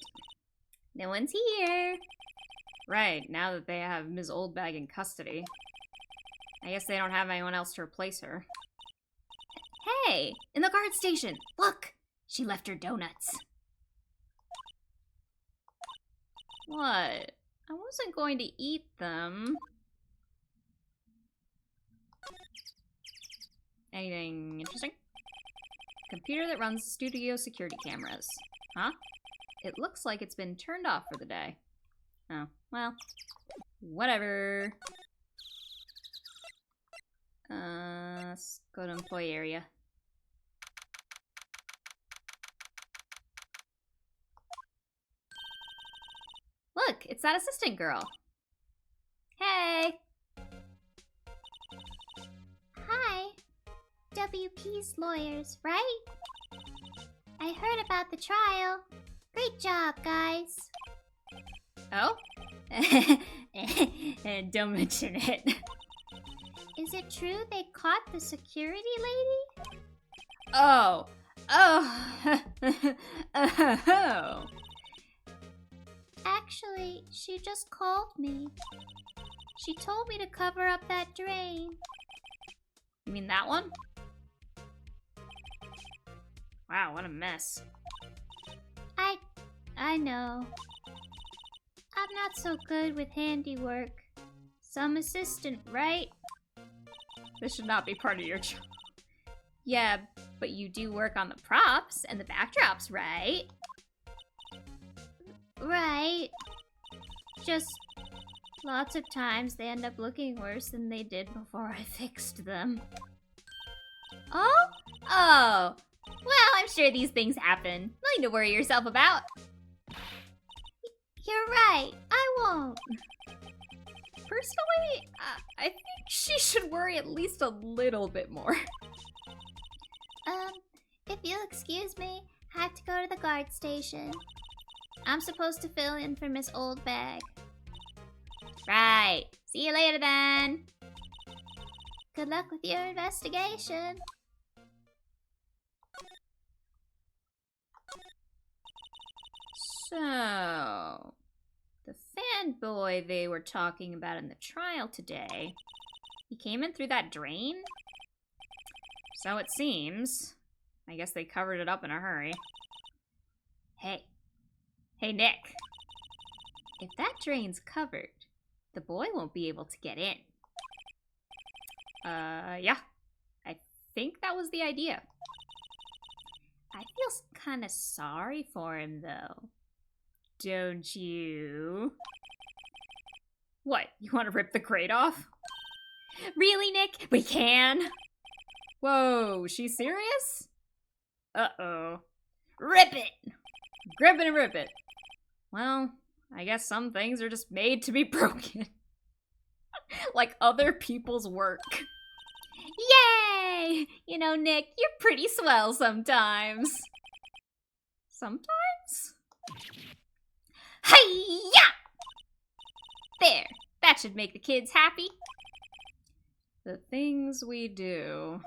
No one's here! Right, now that they have Ms. Oldbag in custody. I guess they don't have anyone else to replace her. Hey! In the guard station! Look! She left her donuts. What? I wasn't going to eat them. Anything interesting? Computer that runs studio security cameras. Huh? It looks like it's been turned off for the day. Oh, well. Whatever. Let's go to employee area. Look, it's that assistant girl. Hey! Hi. WP's lawyers, right? I heard about the trial. Great job, guys. Oh? Don't mention it. Is it true they caught the security lady? Oh. Oh. Oh. Actually, she just called me. She told me to cover up that drain. You mean that one? Wow, what a mess. I know. I'm not so good with handiwork. Some assistant, right? This should not be part of your job. Yeah, but you do work on the props and the backdrops, right? Right. Just lots of times they end up looking worse than they did before I fixed them. Oh? Oh. Well, I'm sure these things happen. Nothing to worry yourself about. You're right. I won't. Personally, I think she should worry at least a little bit more. If you'll excuse me, I have to go to the guard station. I'm supposed to fill in for Miss Oldbag. Right. See you later then. Good luck with your investigation. So, the fanboy they were talking about in the trial today, he came in through that drain? So it seems. I guess they covered it up in a hurry. Hey. Hey, Nick. If that drain's covered, the boy won't be able to get in. Yeah. I think that was the idea. I feel kind of sorry for him, though. Don't you? What, you want to rip the crate off? Really, Nick? We can? Whoa, she's serious? Uh-oh. Rip it! Grip it and rip it. Well, I guess some things are just made to be broken. Like other people's work. Yay! You know, Nick, you're pretty swell sometimes. Sometimes? Hi-ya! There, that should make the kids happy. The things we do.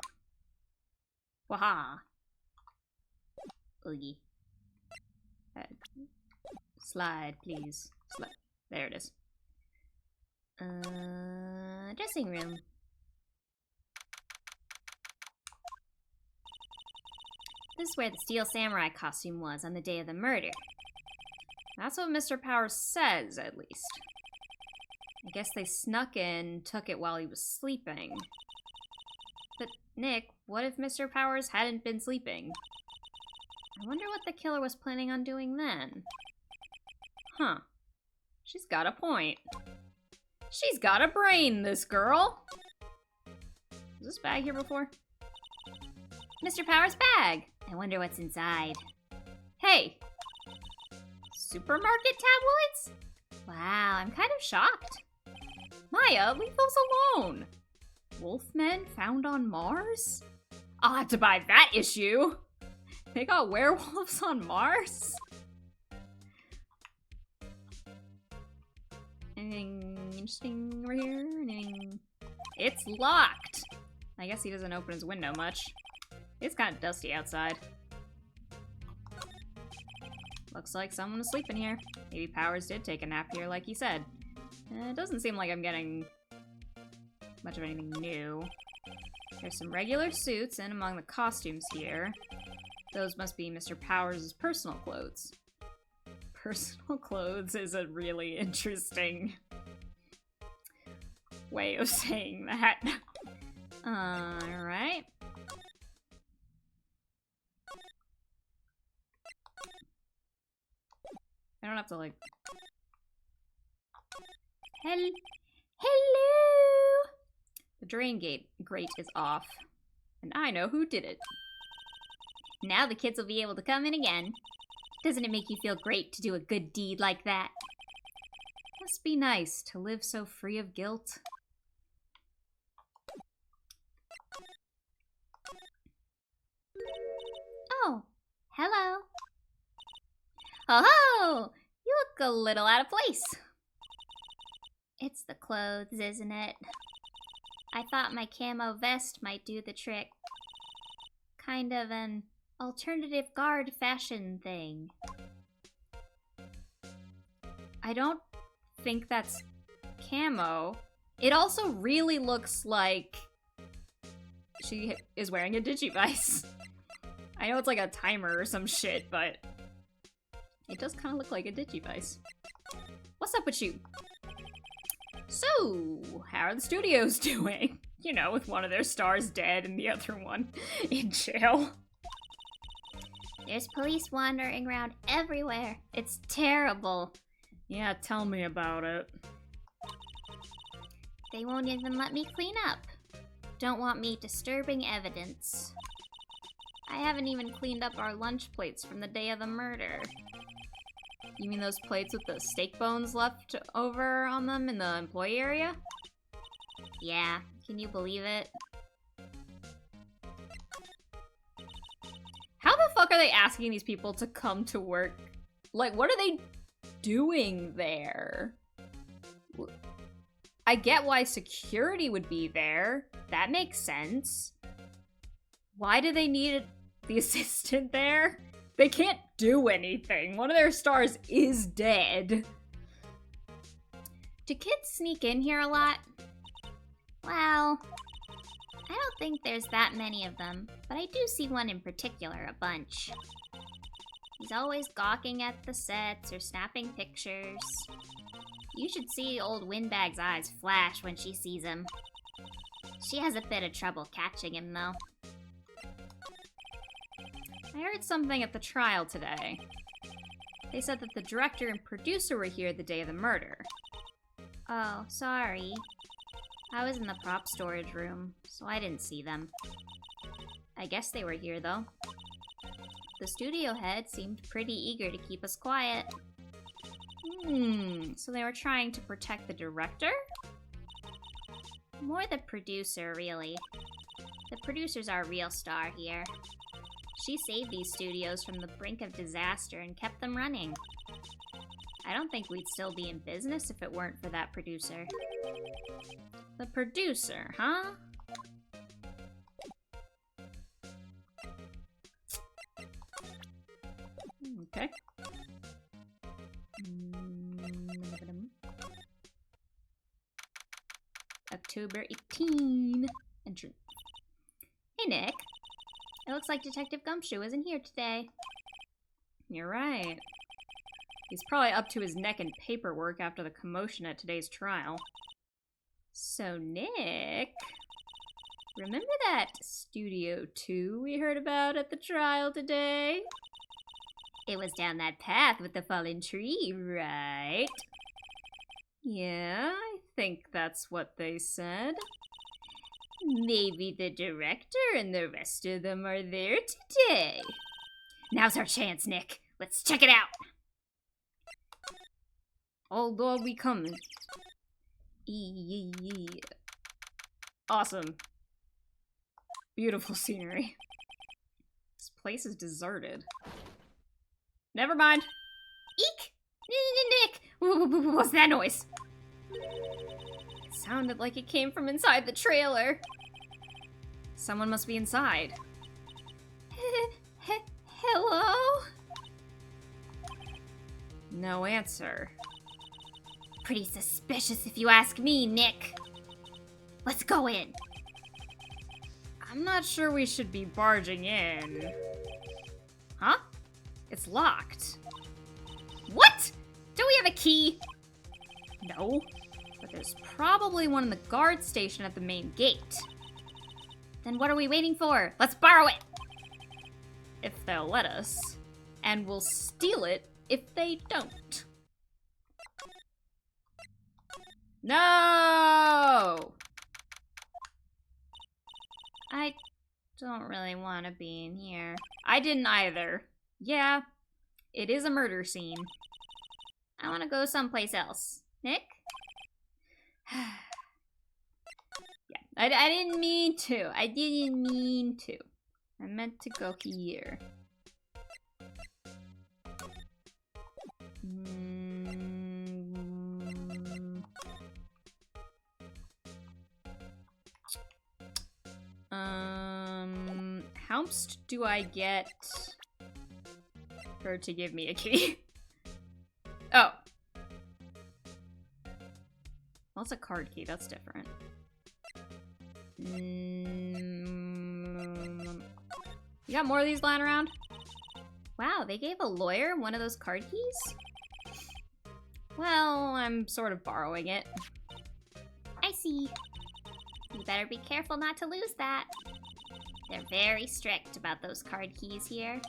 Waha. Oogie. Slide, please. Slide. There it is. Dressing room. This is where the Steel Samurai costume was on the day of the murder. That's what Mr. Powers says, at least. I guess they snuck in, took it while he was sleeping. But, Nick, what if Mr. Powers hadn't been sleeping? I wonder what the killer was planning on doing then. Huh. She's got a point. She's got a brain, this girl! Was this bag here before? Mr. Powers' bag! I wonder what's inside. Hey! Supermarket tabloids? Wow, I'm kind of shocked. Maya, leave those alone! Wolfmen found on Mars? I'll have to buy that issue! They got werewolves on Mars? Anything interesting over here? Anything... It's locked! I guess he doesn't open his window much. It's kind of dusty outside. Looks like someone was sleeping here. Maybe Powers did take a nap here like he said. It doesn't seem like I'm getting much of anything new. There's some regular suits in among the costumes here. Those must be Mr. Powers' personal clothes. Personal clothes is a really interesting way of saying that. Alright. I don't have to, like... Hello! The drain grate is off. And I know who did it. Now the kids will be able to come in again. Doesn't it make you feel great to do a good deed like that? Must be nice to live so free of guilt. Oh, hello. Oh-ho! You look a little out of place. It's the clothes, isn't it? I thought my camo vest might do the trick. Kind of an alternative guard fashion thing. I don't think that's camo. It also really looks like she is wearing a digivice. I know it's like a timer or some shit, but it does kind of look like a digivice. What's up with you? So, how are the studios doing? You know, with one of their stars dead and the other one in jail. There's police wandering around everywhere. It's terrible. Yeah, tell me about it. They won't even let me clean up. Don't want me disturbing evidence. I haven't even cleaned up our lunch plates from the day of the murder. You mean those plates with the steak bones left over on them in the employee area? Yeah, can you believe it? How the fuck are they asking these people to come to work? Like, what are they doing there? I get why security would be there. That makes sense. Why do they need the assistant there? They can't do anything. One of their stars is dead. Do kids sneak in here a lot? Well, I don't think there's that many of them, but I do see one in particular a bunch. He's always gawking at the sets or snapping pictures. You should see old Windbag's eyes flash when she sees him. She has a bit of trouble catching him, though. I heard something at the trial today. They said that the director and producer were here the day of the murder. Oh, sorry. I was in the prop storage room, so I didn't see them. I guess they were here, though. The studio head seemed pretty eager to keep us quiet. So they were trying to protect the director? More the producer, really. The producer's our real star here. She saved these studios from the brink of disaster and kept them running. I don't think we'd still be in business if it weren't for that producer. The producer, huh? Okay. October 18. Entrance. Hey, Nick. It looks like Detective Gumshoe isn't here today. You're right. He's probably up to his neck in paperwork after the commotion at today's trial. So, Nick, remember that Studio 2 we heard about at the trial today? It was down that path with the fallen tree, right? Yeah, I think that's what they said. Maybe the director and the rest of them are there today. Now's our chance, Nick. Let's check it out. Although we coming. Awesome. Beautiful scenery. This place is deserted. Never mind. Eek! Nick! What's that noise? It sounded like it came from inside the trailer. Someone must be inside. Hello? No answer. Pretty suspicious if you ask me, Nick. Let's go in. I'm not sure we should be barging in. Huh? It's locked. What? Do we have a key? No. But there's probably one in the guard station at the main gate. Then what are we waiting for? Let's borrow it! If they'll let us. And we'll steal it if they don't. No! I don't really want to be in here. I didn't either. Yeah, it is a murder scene. I want to go someplace else. Nick? Yeah, I didn't mean to. I didn't mean to. I meant to go here. How much do I get her to give me a key? Oh. Well, it's a card key. That's different. You got more of these lying around? Wow, they gave a lawyer one of those card keys? Well, I'm sort of borrowing it. I see. You better be careful not to lose that. They're very strict about those card keys here.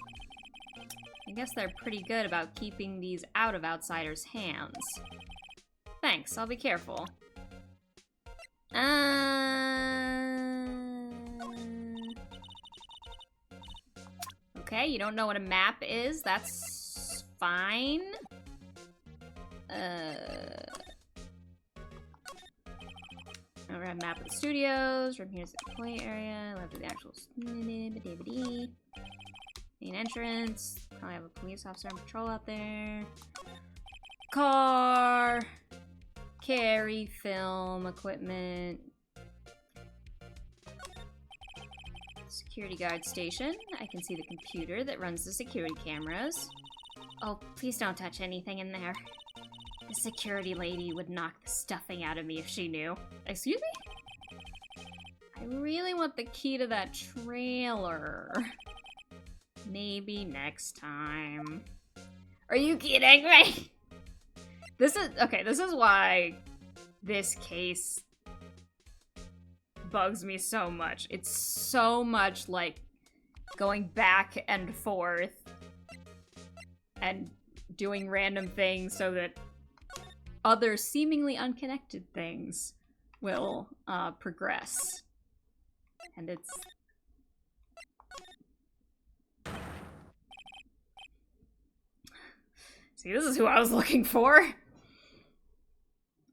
I guess they're pretty good about keeping these out of outsiders' hands. Thanks, I'll be careful. Okay, you don't know what a map is? That's fine. We're at map of the studios. From here's the play area. Left of the actual main entrance. Probably have a police officer on patrol out there. Car. Carry, film, equipment. Security guard station. I can see the computer that runs the security cameras. Oh, please don't touch anything in there. The security lady would knock the stuffing out of me if she knew. Excuse me? I really want the key to that trailer. Maybe next time. Are you kidding me? This is why this case bugs me so much. It's so much like going back and forth and doing random things so that other seemingly unconnected things will progress. And it's... See, this is who I was looking for.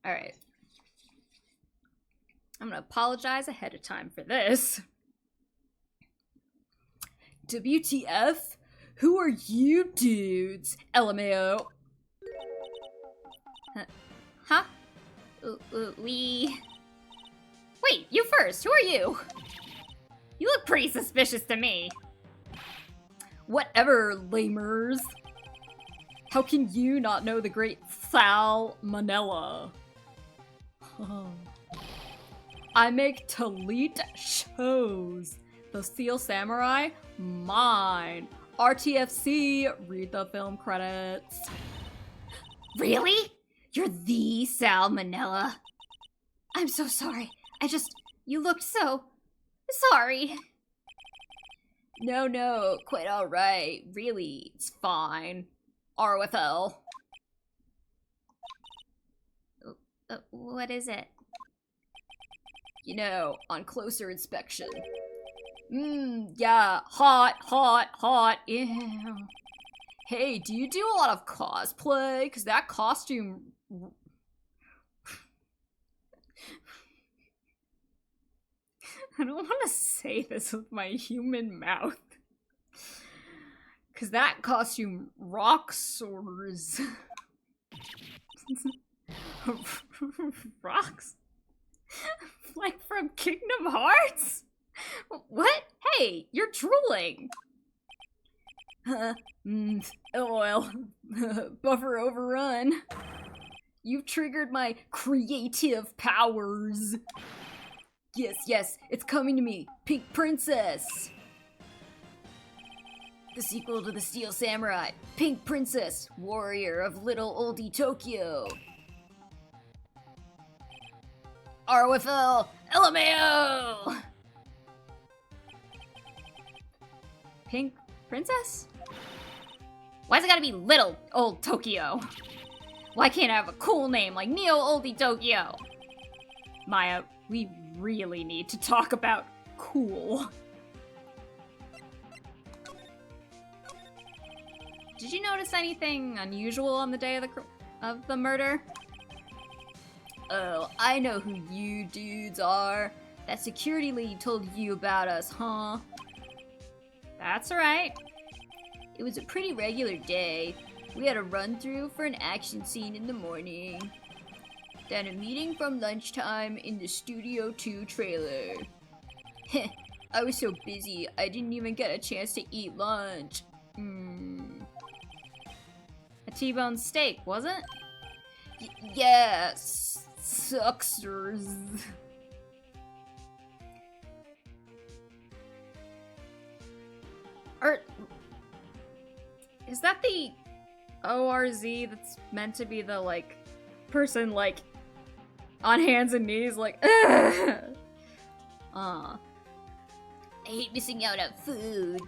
Alright. I'm gonna apologize ahead of time for this. WTF? Who are you dudes? LMAO. Huh? We... Wait, you first. Who are you? You look pretty suspicious to me. Whatever, lamers. How can you not know the great Salmonella? I make Talit shows. The Steel Samurai? Mine. RTFC, read the film credits. Really? You're the Salmonella? I'm so sorry. You looked so... sorry. No, quite alright. Really, it's fine. ROFL. What is it? You know, on closer inspection. Yeah, hot, ew. Hey, do you do a lot of cosplay? 'Cause that costume... I don't want to say this with my human mouth. 'Cause that costume rocks. Rocks? Like from Kingdom Hearts? What? Hey, you're drooling. LOL. Buffer overrun. You've triggered my creative powers. Yes, it's coming to me. Pink Princess. The sequel to the Steel Samurai. Pink Princess, warrior of little oldie Tokyo. ROFL, LMAO! Pink Princess? Why's it gotta be little old Tokyo? Why can't I have a cool name like Neo Oldie Tokyo? Maya, we really need to talk about cool. Did you notice anything unusual on the day of the murder? Oh, I know who you dudes are. That security lady told you about us, huh? That's right. It was a pretty regular day. We had a run-through for an action scene in the morning. Then a meeting from lunchtime in the Studio 2 trailer. Heh, I was so busy, I didn't even get a chance to eat lunch. A T-bone steak, was it? Yeah, sucksters. Is that the ORZ that's meant to be the, like, person, like, on hands and knees, like, ugh. I hate missing out on food.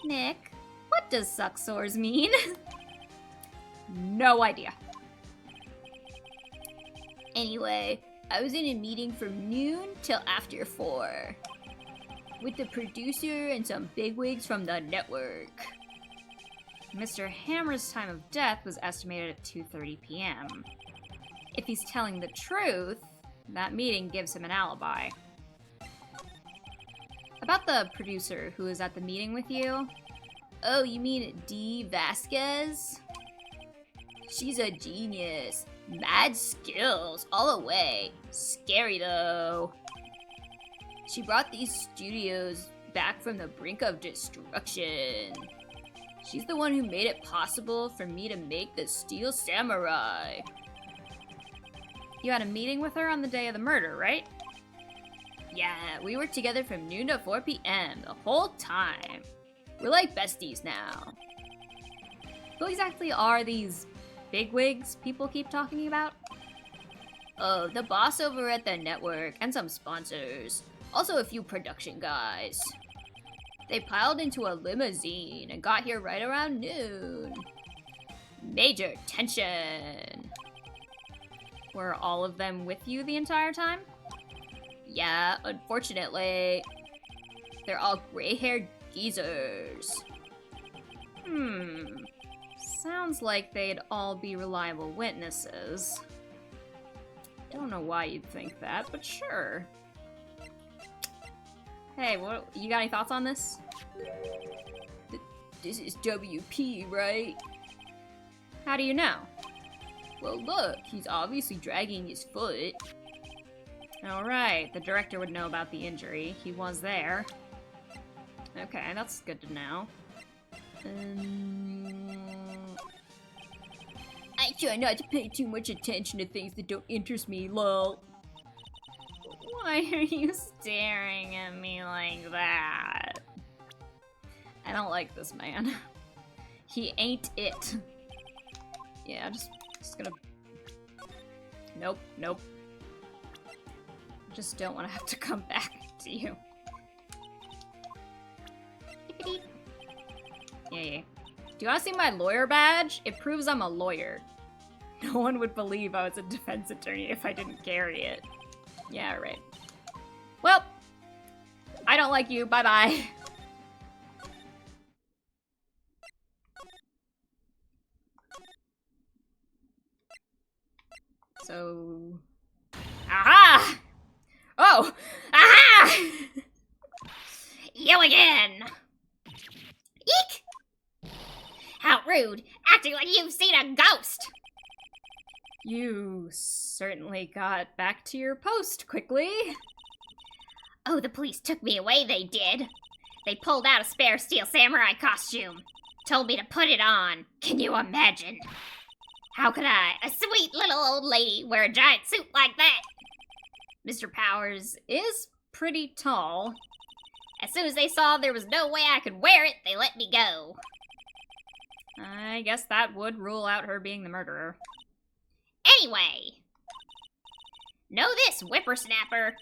Nick, what does suck sores mean? No idea. Anyway, I was in a meeting from noon till after 4. With the producer and some bigwigs from the network. Mr. Hammer's time of death was estimated at 2:30 p.m. If he's telling the truth, that meeting gives him an alibi. About the producer who was at the meeting with you? Oh, you mean Dee Vasquez? She's a genius. Mad skills, all the way. Scary though. She brought these studios back from the brink of destruction. She's the one who made it possible for me to make the Steel Samurai. You had a meeting with her on the day of the murder, right? Yeah, we were together from noon to 4 p.m. the whole time. We're like besties now. Who exactly are these bigwigs people keep talking about? The boss over at the network and some sponsors. Also a few production guys. They piled into a limousine and got here right around noon. Major tension. Were all of them with you the entire time? Yeah, unfortunately. They're all gray-haired geezers. Sounds like they'd all be reliable witnesses. Don't know why you'd think that, but sure. Hey, what? You got any thoughts on this? This is WP, right? How do you know? Well, look, he's obviously dragging his foot. Alright, the director would know about the injury. He was there. Okay, that's good to know. I try not to pay too much attention to things that don't interest me, lol. Why are you staring at me like that? I don't like this man. He ain't it. Yeah, just gonna... Nope, nope. Just don't want to have to come back to you. Yeah. Do you want to see my lawyer badge? It proves I'm a lawyer. No one would believe I was a defense attorney if I didn't carry it. Yeah, right. Well, I don't like you. Bye-bye. So... Aha! Oh! Aha! You again! Eek! How rude! Acting like you've seen a ghost! You certainly got back to your post quickly. Oh, the police took me away, they did. They pulled out a spare steel samurai costume. Told me to put it on. Can you imagine? How could I, a sweet little old lady, wear a giant suit like that? Mr. Powers is pretty tall. As soon as they saw there was no way I could wear it, they let me go. I guess that would rule out her being the murderer. Anyway, know this, whippersnapper.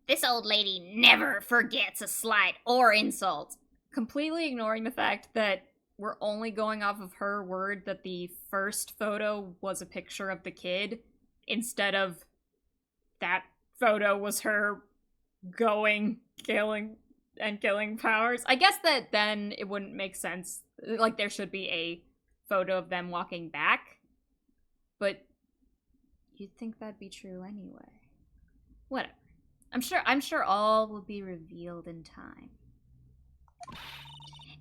This old lady never forgets a slight or insult. Completely ignoring the fact that we're only going off of her word that the first photo was a picture of the kid, instead of that photo was her going, killing Powers. I guess that then it wouldn't make sense. Like, there should be a photo of them walking back. But you'd think that'd be true anyway. Whatever. I'm sure all will be revealed in time.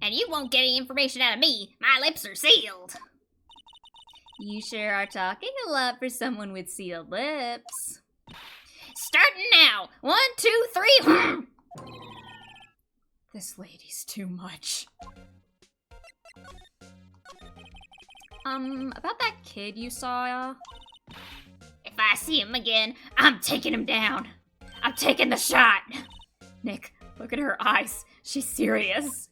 And you won't get any information out of me. My lips are sealed. You sure are talking a lot for someone with sealed lips. Starting now. 1, 2, 3. This lady's too much. About that kid you saw. If I see him again, I'm taking him down. I'm taking the shot. Nick, look at her eyes. She's serious.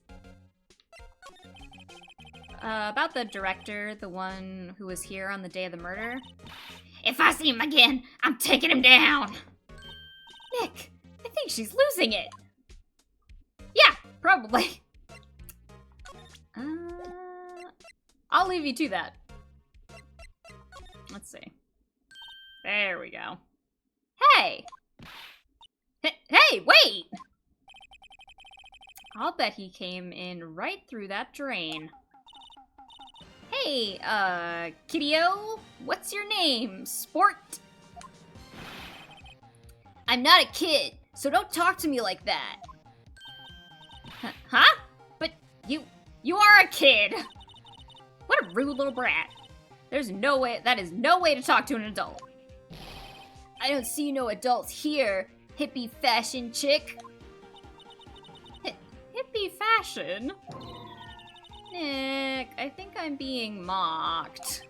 About the director, the one who was here on the day of the murder. If I see him again, I'm taking him down. Nick, I think she's losing it. Yeah, probably. I'll leave you to that. Let's see. There we go. Hey! Hey, wait! I'll bet he came in right through that drain. Hey, kiddio, what's your name, sport? I'm not a kid, so don't talk to me like that. Huh? But you are a kid! What a rude little brat. There's no way, that is no way to talk to an adult. I don't see no adults here, hippie fashion chick. Hippie fashion? Nick, I think I'm being mocked.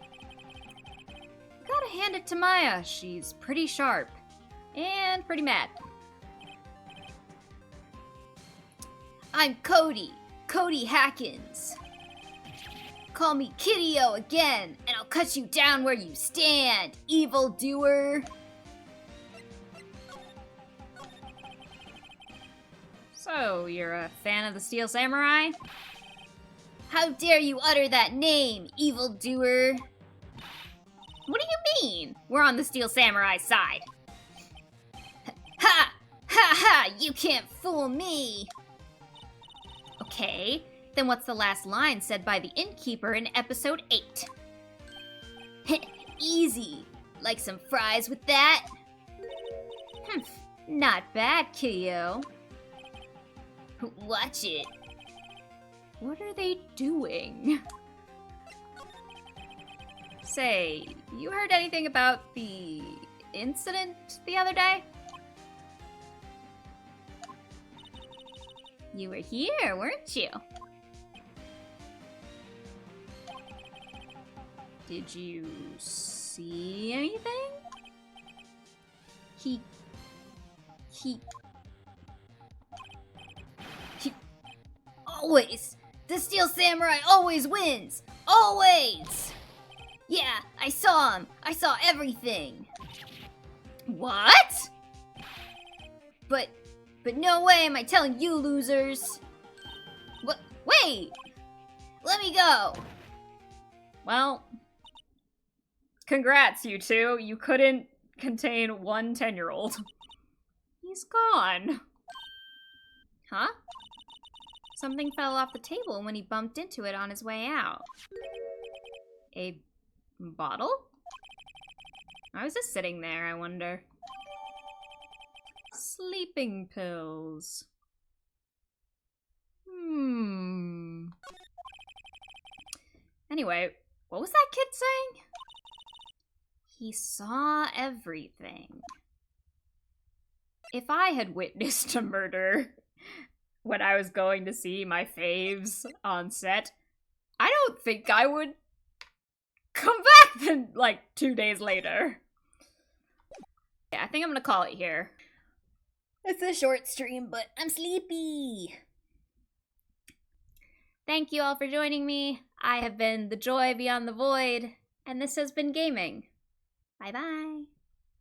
Gotta hand it to Maya, she's pretty sharp. And pretty mad. I'm Cody Hackins. Call me Kiddio again, and I'll cut you down where you stand, evildoer. So, you're a fan of the Steel Samurai? How dare you utter that name, evildoer? What do you mean? We're on the Steel Samurai side. Ha! Ha ha! You can't fool me! Okay, then what's the last line said by the innkeeper in episode 8? Easy. Like some fries with that? Not bad, kiddo. Watch it. What are they doing? Say, you heard anything about the incident the other day? You were here, weren't you? Did you see anything? He always! The Steel Samurai always wins! Always! Yeah, I saw him! I saw everything! What? But no way am I telling you losers! What? Wait! Let me go! Well, congrats, you two. You couldn't contain one 10-year-old. He's gone. Huh? Something fell off the table when he bumped into it on his way out. A bottle? I was just sitting there, I wonder. Sleeping pills. Anyway, what was that kid saying? He saw everything. If I had witnessed a murder when I was going to see my faves on set, I don't think I would come back then, like, 2 days later. Yeah, I think I'm gonna call it here. It's a short stream, but I'm sleepy. Thank you all for joining me. I have been the joy beyond the void, and this has been gaming. Bye-bye.